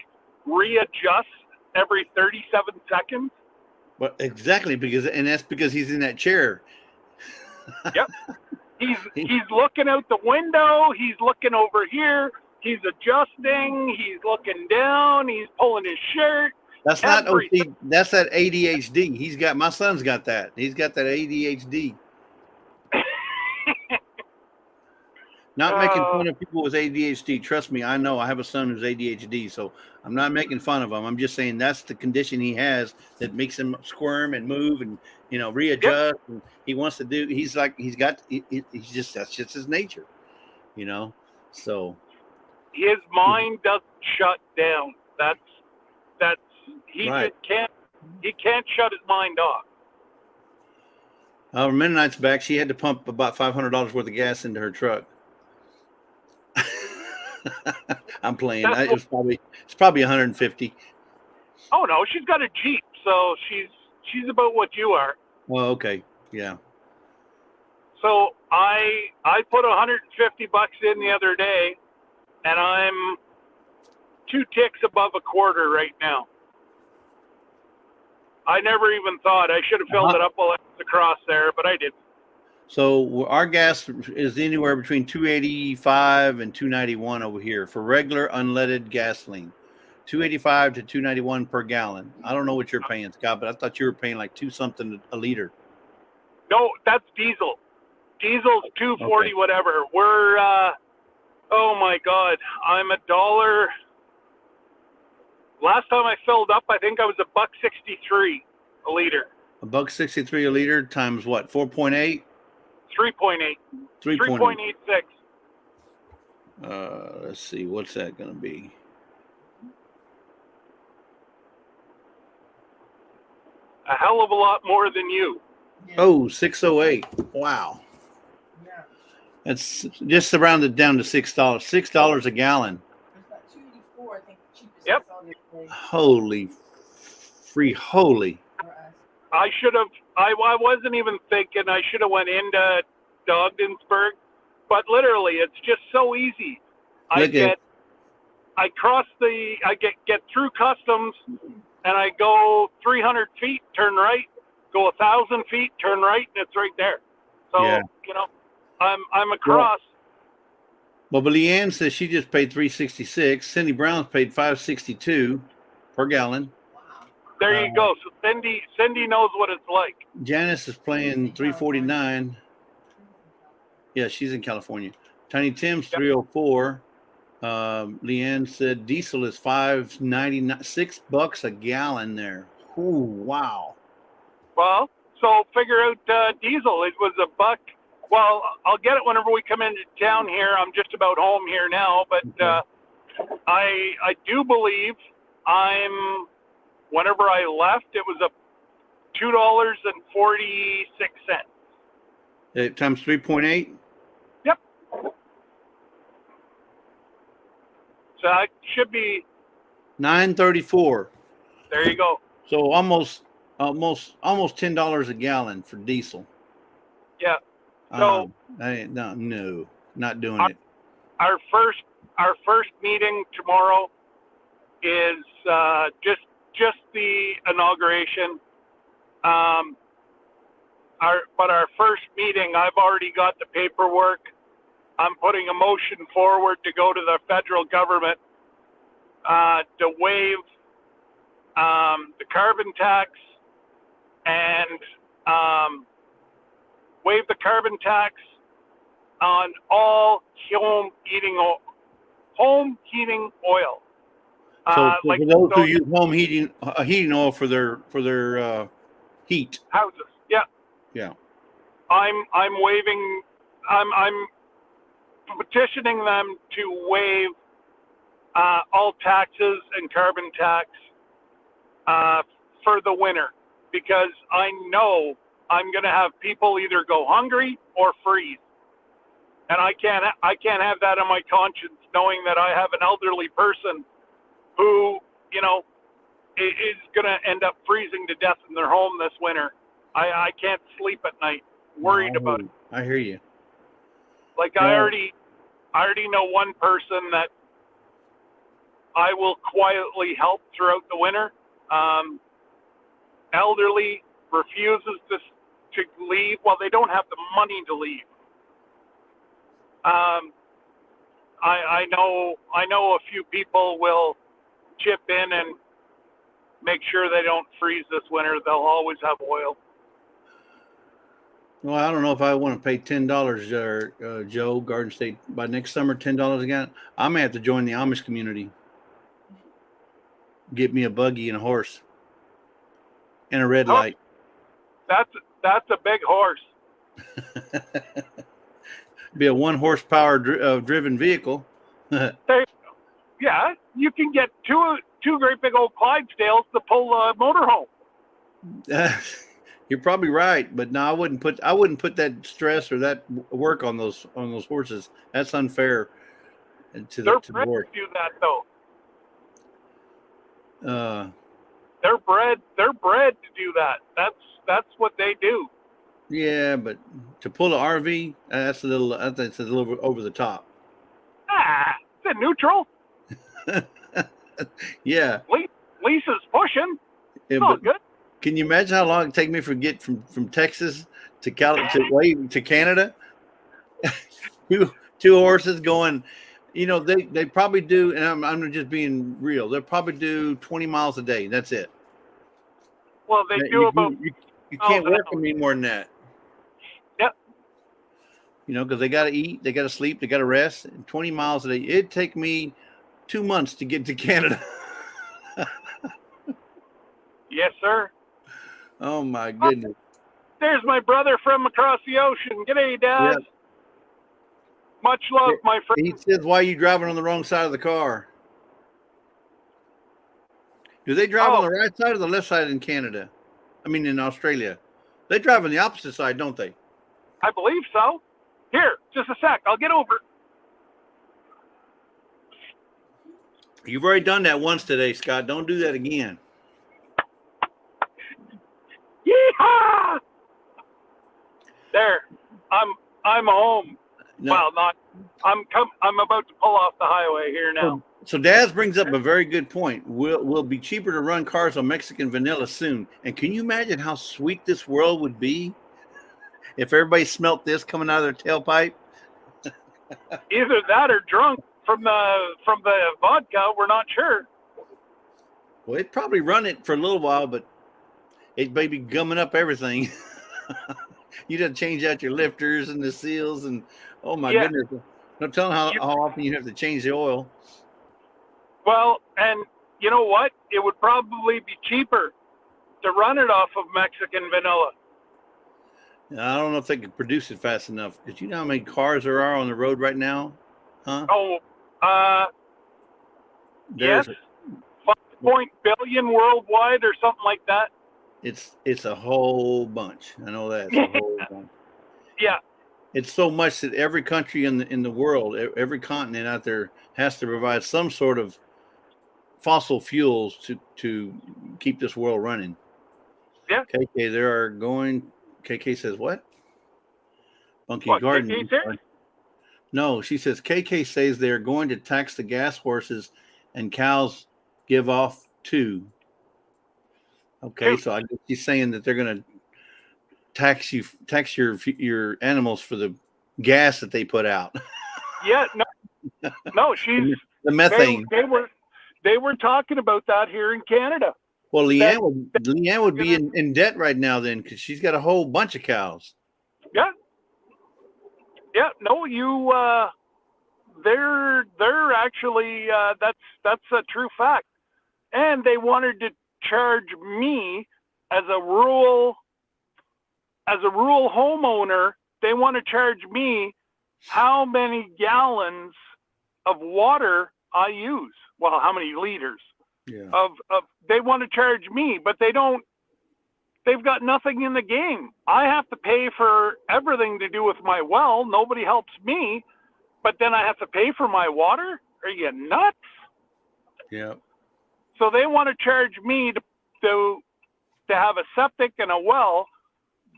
readjusts every 37 seconds? Well, exactly, that's because he's in that chair. Yep. He's looking out the window. He's looking over here. He's adjusting. He's looking down. He's pulling his shirt. That's not OCD. That's that ADHD. My son's got that. He's got that ADHD. Not making fun of people with ADHD. Trust me, I know. I have a son who's ADHD, so I'm not making fun of him. I'm just saying that's the condition he has that makes him squirm and move and readjust. Yep. And he wants to do. He's that's just his nature, So his mind doesn't shut down. He right. He can't shut his mind off. Mennonite's back. She had to pump about $500 worth of gas into her truck. I'm playing. It's probably 150. Oh no, she's got a Jeep, so she's about what you are. Well, okay, yeah. So I put $150 in the other day, and I'm 2 ticks above a quarter right now. I never even thought I should have filled it up while I was across there, but I didn't. So our gas is anywhere between $2.85 and $2.91 over here for regular unleaded gasoline. $2.85 to $2.91 per gallon. I don't know what you're paying, Scott, but I thought you were paying like $2 something a liter. No, that's diesel. Diesel's $2.40 okay. Whatever. We're oh my God, I'm $1. Last time I filled up, I think I was $1.63 a liter. $1.63 a liter times what? 4.8. 3.8. 3.86. Let's see. What's that going to be? A hell of a lot more than you. Yeah. Oh, 608. Wow. Yeah. That's just rounded down to $6. $6 a gallon. It's about $2.84, I think. The cheapest. Yep. Holy. I should have. I wasn't even thinking. I should have went into Ogdensburg, but literally, it's just so easy. I get through customs, and I go 300 feet, turn right, go 1,000 feet, turn right, and it's right there. So yeah. I'm across. Well, but Leanne says she just paid $3.66. Cindy Brown's paid $5.62 per gallon. There you go. So Cindy knows what it's like. Janice is playing $3.49. Yeah, she's in California. Tiny Tim's $3.04. Leanne said diesel is $5.99, $6 a gallon there. Ooh, wow. Well, so figure out diesel. It was $1. Well, I'll get it whenever we come into town here. I'm just about home here now, but I do believe whenever I left, it was $2.46. Times 3.8? Yep. So it should be $9.34. There you go. So almost $10 a gallon for diesel. Yeah. So no, not doing it. Our first meeting tomorrow is just the inauguration. Our first meeting, I've already got the paperwork. I'm putting a motion forward to go to the federal government to waive the carbon tax and waive the carbon tax on all home heating oil. So for those who so use home heating oil for their heat. houses, yeah. Yeah. I'm waiving. I'm petitioning them to waive all taxes and carbon tax for the winter, because I know I'm going to have people either go hungry or freeze, and I can't have that on my conscience, knowing that I have an elderly person who, you know, is going to end up freezing to death in their home this winter. I can't sleep at night worried about it. I hear you. Like Yeah. I already know one person that I will quietly help throughout the winter. Elderly, refuses to leave. Well, they don't have the money to leave. I know a few people will chip in and make sure they don't freeze this winter. They'll always have oil. Well, I don't know if I want to pay $10, Joe, Garden State, by next summer, $10 again. I may have to join the Amish community. Get me a buggy and a horse and a red Oh. light. That's a big horse. Be a 1 horsepower driven vehicle. Yeah, you can get two great big old Clydesdales to pull a motorhome. You're probably right, but no, I wouldn't put that stress or that work on those horses. That's unfair to They're the bred horse. to do that though. They're bred to do that. That's what they do. Yeah, but to pull an RV, that's a little over the top. Is it neutral? Yeah. Lisa's pushing. Yeah, It's all but good. can you imagine how long it take me to get from Texas to Canada? two horses going. You know, they probably do, and I'm just being real. They'll probably do 20 miles a day. That's it. Well, they do about. You can't work them any more than that. Yep. You know, because they got to eat, they got to sleep, they got to rest. And 20 miles a day. It'd take me 2 months to get to Canada. Yes, sir. Oh my goodness. There's my brother from across the ocean. G'day, Dad. Yeah. Much love, my friend. He says, "Why are you driving on the wrong side of the car?" Do they drive on the right side or the left side in Canada? I mean, in Australia, they drive on the opposite side, don't they? I believe so. Here, just a sec. I'll get over. You've already done that once today, Scott. Don't do that again. Yeehaw! There. I'm home. No. Well, not. I'm about to pull off the highway here now. So Daz brings up a very good point. Will be cheaper to run cars on Mexican vanilla soon. And can you imagine how sweet this world would be if everybody smelt this coming out of their tailpipe? Either that or drunk from the vodka. We're not sure. Well, it'd probably run it for a little while, but it may be gumming up everything. You'd have to change out your lifters and the seals, and oh my goodness. No telling how often you have to change the oil. Well, and you know what? It would probably be cheaper to run it off of Mexican vanilla. I don't know if they could produce it fast enough. Did you know how many cars there are on the road right now? Huh? Oh, There's yes. 5 billion worldwide or something like that. It's a whole bunch. I know that. It's a whole bunch. Yeah. It's so much that every country in the world, every continent out there has to provide some sort of fossil fuels to keep this world running. Yeah. KK says what? Bunky What, Garden. KK said? No, she says KK says they're going to tax the gas horses and cows give off too. Okay, so I guess she's saying that they're going to tax your animals for the gas that they put out. Yeah, no, she's the methane. They were talking about that here in Canada. Well, Leanne would be in debt right now then, because she's got a whole bunch of cows. Yeah, Yeah, no, you. They're actually that's a true fact, and they wanted to charge me as a rural homeowner. They want to charge me how many gallons of water I use. Well, how many liters Yeah. of they want to charge me, but they don't. They've got nothing in the game. I have to pay for everything to do with my well. Nobody helps me, but then I have to pay for my water? Are you nuts? Yeah. So they want to charge me to have a septic and a well,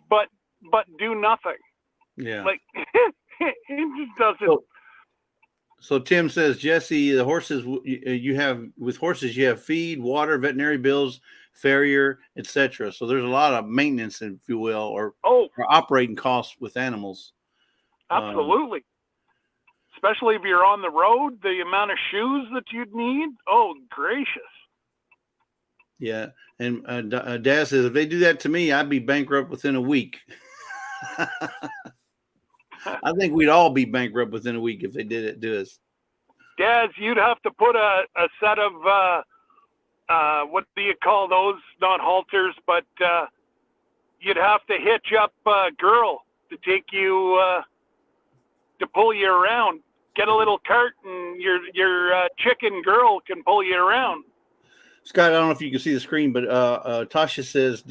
but do nothing. Yeah. Like it just doesn't. So Tim says, Jesse, the horses you have with horses, you have feed, water, veterinary bills, farrier, etc. So there's a lot of maintenance, if you will, or operating costs with animals. Absolutely. Especially if you're on the road, the amount of shoes that you'd need. Oh, gracious. Yeah. And Dad says, if they do that to me, I'd be bankrupt within a week. I think we'd all be bankrupt within a week if they did it to us. Daz, you'd have to put a set of, what do you call those? Not halters, but you'd have to hitch up a girl to take you, to pull you around. Get a little cart and your chicken girl can pull you around. Scott, I don't know if you can see the screen, but Tasha says,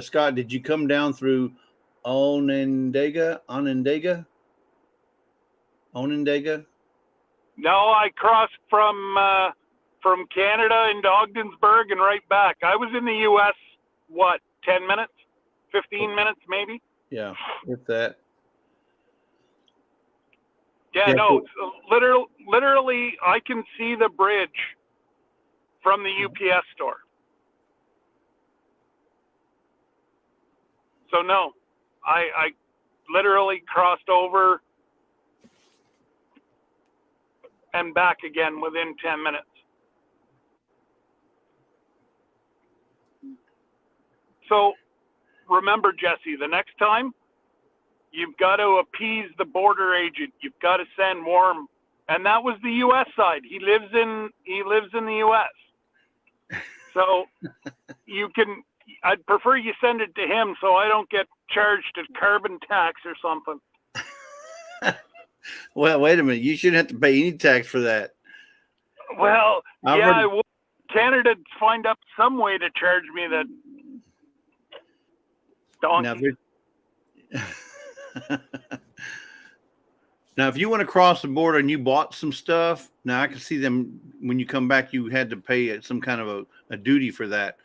Scott, did you come down through Onondaga? No, I crossed from Canada into Ogdensburg and right back. I was in the U.S. 10 minutes, 15 minutes maybe. Yeah, with that. Yeah, no, literally, I can see the bridge from the UPS store. So no, I literally crossed over and back again within 10 minutes. So remember, Jesse, the next time you've got to appease the border agent. You've got to send warm, and that was the U.S. side. He lives in the U.S. So you can. I'd prefer you send it to him so I don't get charged a carbon tax or something. Well, wait a minute. You shouldn't have to pay any tax for that. Well, I would. Canada'd find up some way to charge me that donkey. Now, if you went across the border and you bought some stuff, now I can see them when you come back, you had to pay some kind of a duty for that.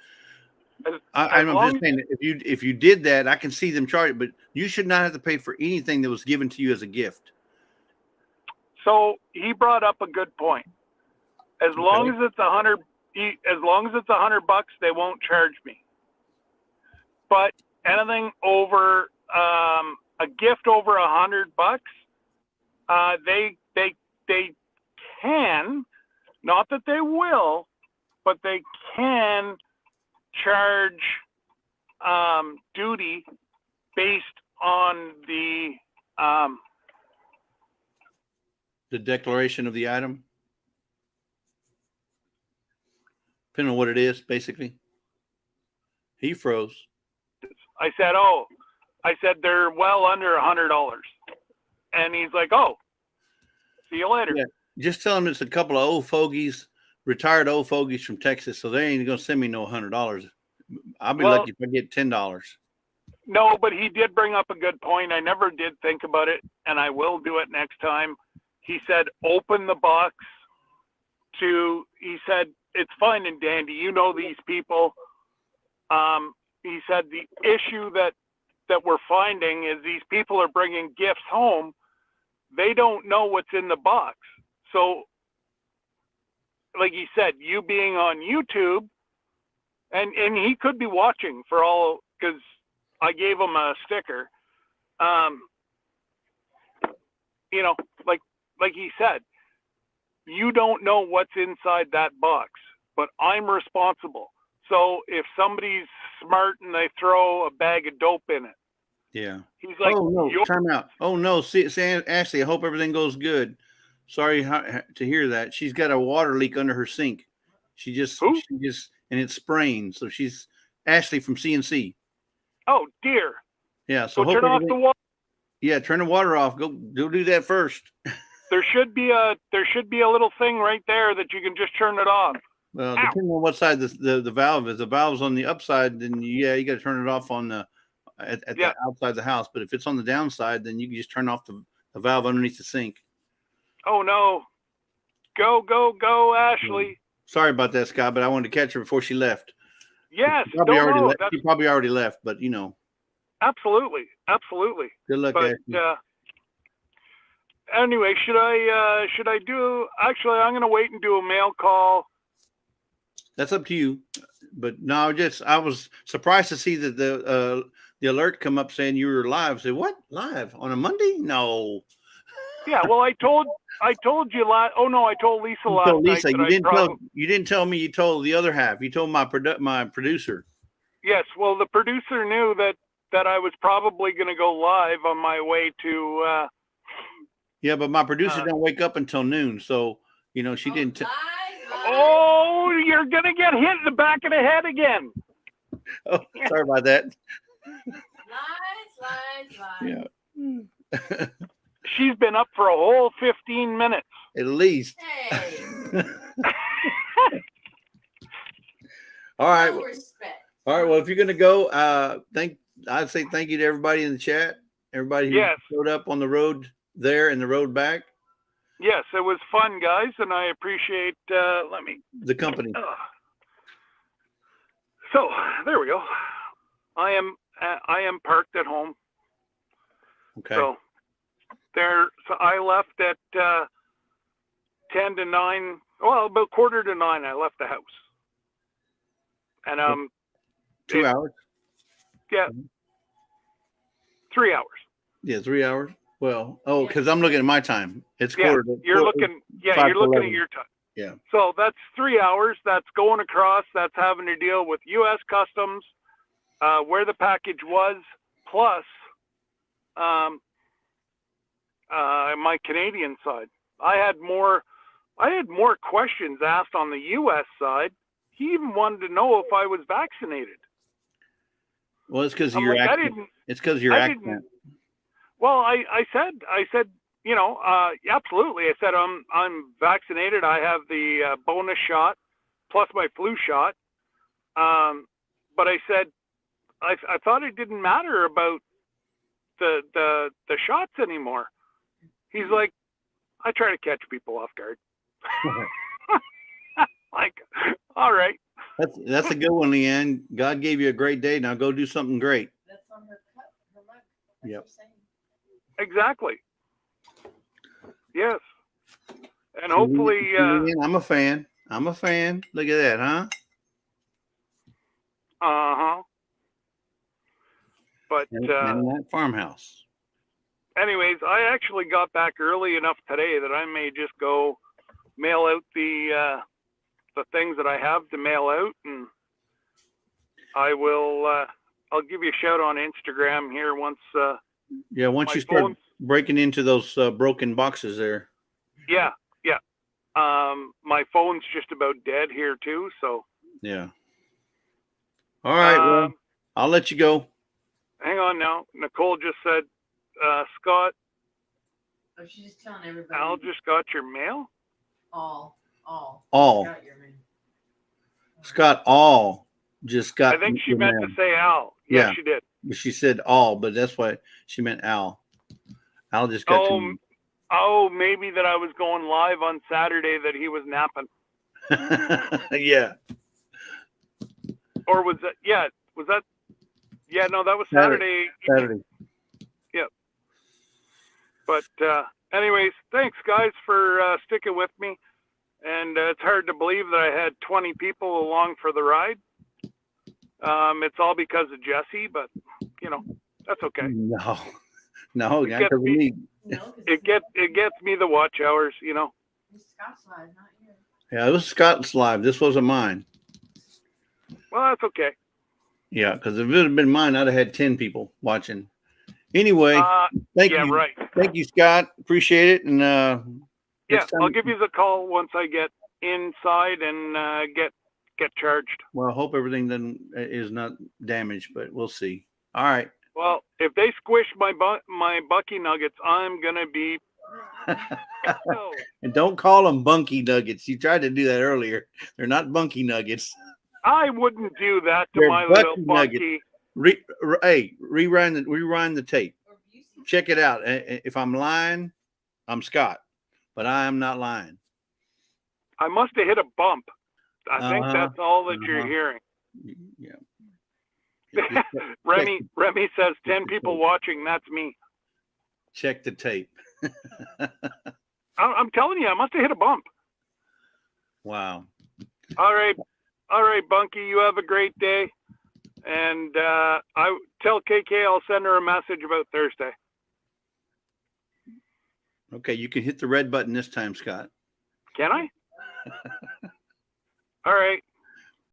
I'm just saying, if you did that, I can see them charge it, but you should not have to pay for anything that was given to you as a gift. So he brought up a good point. As long as it's $100, they won't charge me. But anything over a gift over $100, they can, not that they will, but they can charge duty based on the declaration of the item, depending on what it is. Basically, he froze. I said they're well under $100, and he's like, "Oh, see you later." Yeah. Just tell him it's a couple of old fogies, retired old fogies from Texas, so they ain't gonna send me no $100. I'll be lucky if I get $10. No, but he did bring up a good point. I never did think about it, and I will do it next time. He said, open the box he said, it's fine and dandy. You know these people. He said the issue that we're finding is these people are bringing gifts home. They don't know what's in the box. So, like he said, you being on YouTube, and he could be watching for all, because I gave him a sticker. You know, like he said, you don't know what's inside that box, but I'm responsible. So if somebody's smart and they throw a bag of dope in it, Yeah. He's like, Oh no, "You're-" time out. Oh no, see, Ashley, I hope everything goes good. Sorry to hear that. She's got a water leak under her sink. Who? And it's spraying. So she's Ashley from CNC. Oh dear. Yeah. So So turn off the water. Yeah, turn the water off. Go do that first. There should be a little thing right there that you can just turn it off. Well, Ow. depending on what side the valve is. The valve's on the upside, then you got to turn it off on the Yeah. the outside the house. But if it's on the downside, then you can just turn off the valve underneath the sink. Oh no. Go, Ashley. Sorry about that, Scott, but I wanted to catch her before she left. Yes. She probably already left. That's She probably already left, but you know, absolutely. good luck. But Ashley. anyway, should I do? Actually, I'm gonna wait and do a mail call. That's up to you. But no, I was surprised to see that the alert come up saying you were live. I said, what? Live on a Monday? No. Yeah. Well, I told you last. Oh no, I told Lisa You last told Lisa. night. You didn't tell me. You told the other half. You told my producer. Yes. Well, the producer knew that I was probably going to go live on my way to. Yeah, but my producer don't wake up until noon, so you know she didn't. Oh, you're going to get hit in the back of the head again. Oh, sorry about that. Lies. Yeah. She's been up for a whole 15 minutes. At least. Hey, All right. no respect. All right. Well, if you're gonna go, I'd say thank you to everybody in the chat. Everybody who Yes. showed up on the road there and the road back. Yes, it was fun, guys, and I appreciate. Let me. The company. So there we go. I am parked at home. Okay. So I left at 10 to 9. Well, about 8:45. I left the house, and 2 hours. yeah, 3 hours. Yeah, 3 hours. Well, because I'm looking at my time. It's Yeah, you're 5 looking to at your time. Yeah. So that's 3 hours. That's going across. That's having to deal with U.S. Customs, where the package was, plus my Canadian side. I had more questions asked on the U.S. side. He even wanted to know if I was vaccinated. Well, it's because of I'm your like, accent. It's because of your I accent. didn't. Well, I said, you know, absolutely. I said I'm vaccinated. I have the bonus shot plus my flu shot. But I said I thought it didn't matter about the shots anymore. He's like, I try to catch people off guard. Like, all right. That's a good one, Leanne. God gave you a great day. Now go do something great. That's on her cup, her mug. That's Yep. her saying. Exactly. Yes. And hopefully, Leanne, I'm a fan. Look at that, huh? uh-huh. But And that farmhouse. anyways, I actually got back early enough today that I may just go mail out the things that I have to mail out, and I will. I'll give you a shout on Instagram here once. Yeah, once my you start phone's- breaking into those broken boxes there. Yeah. My phone's just about dead here too, so. Yeah. All right. Well, I'll let you go. Hang on now. Nicole just said, Scott, Oh, she's just telling everybody. Al just got your mail. All. All. Got your name. Scott all just got. I think she your meant mail. to say Al. Yeah, Yeah. she did. She said all, but that's why she meant Al. Al just got you. Oh, maybe that I was going live on Saturday that he was napping. Yeah. Or was that, yeah, no, that was Saturday. Saturday. But anyways, thanks guys for sticking with me. And it's hard to believe that I had 20 people along for the ride. It's all because of Jesse, but you know, that's okay. No, It not gets because of me- me. No, 'cause It gets me the watch hours, you know. it's Scott's live, not you. Yeah, it was Scott's live. This wasn't mine. Well, that's okay. Yeah, because if it had been mine, I'd have had 10 people watching. Anyway, thank yeah, you. right. Thank you, Scott. Appreciate it. And Yeah, next time- I'll give you the call once I get inside and get charged. Well, I hope everything then is not damaged, but we'll see. All right. Well, if they squish my Bucky Nuggets, I'm gonna be. No. And don't call them bunky nuggets. You tried to do that earlier. They're not bunky nuggets. I wouldn't do that to They're my Bucky little Nuggets. Bucky. Hey, rewind the tape. Check it out. If I'm lying, I'm Scott, but I am not lying. I must have hit a bump. I think Uh-huh. that's all that you're Uh-huh. hearing. Yeah. Remy says 10 people watching. That's me. Check the tape. I'm telling you, I must have hit a bump. Wow. All right, Bunky. You have a great day, and I tell KK I'll send her a message about Thursday. Okay, you can hit the red button this time, Scott. Can I? All right.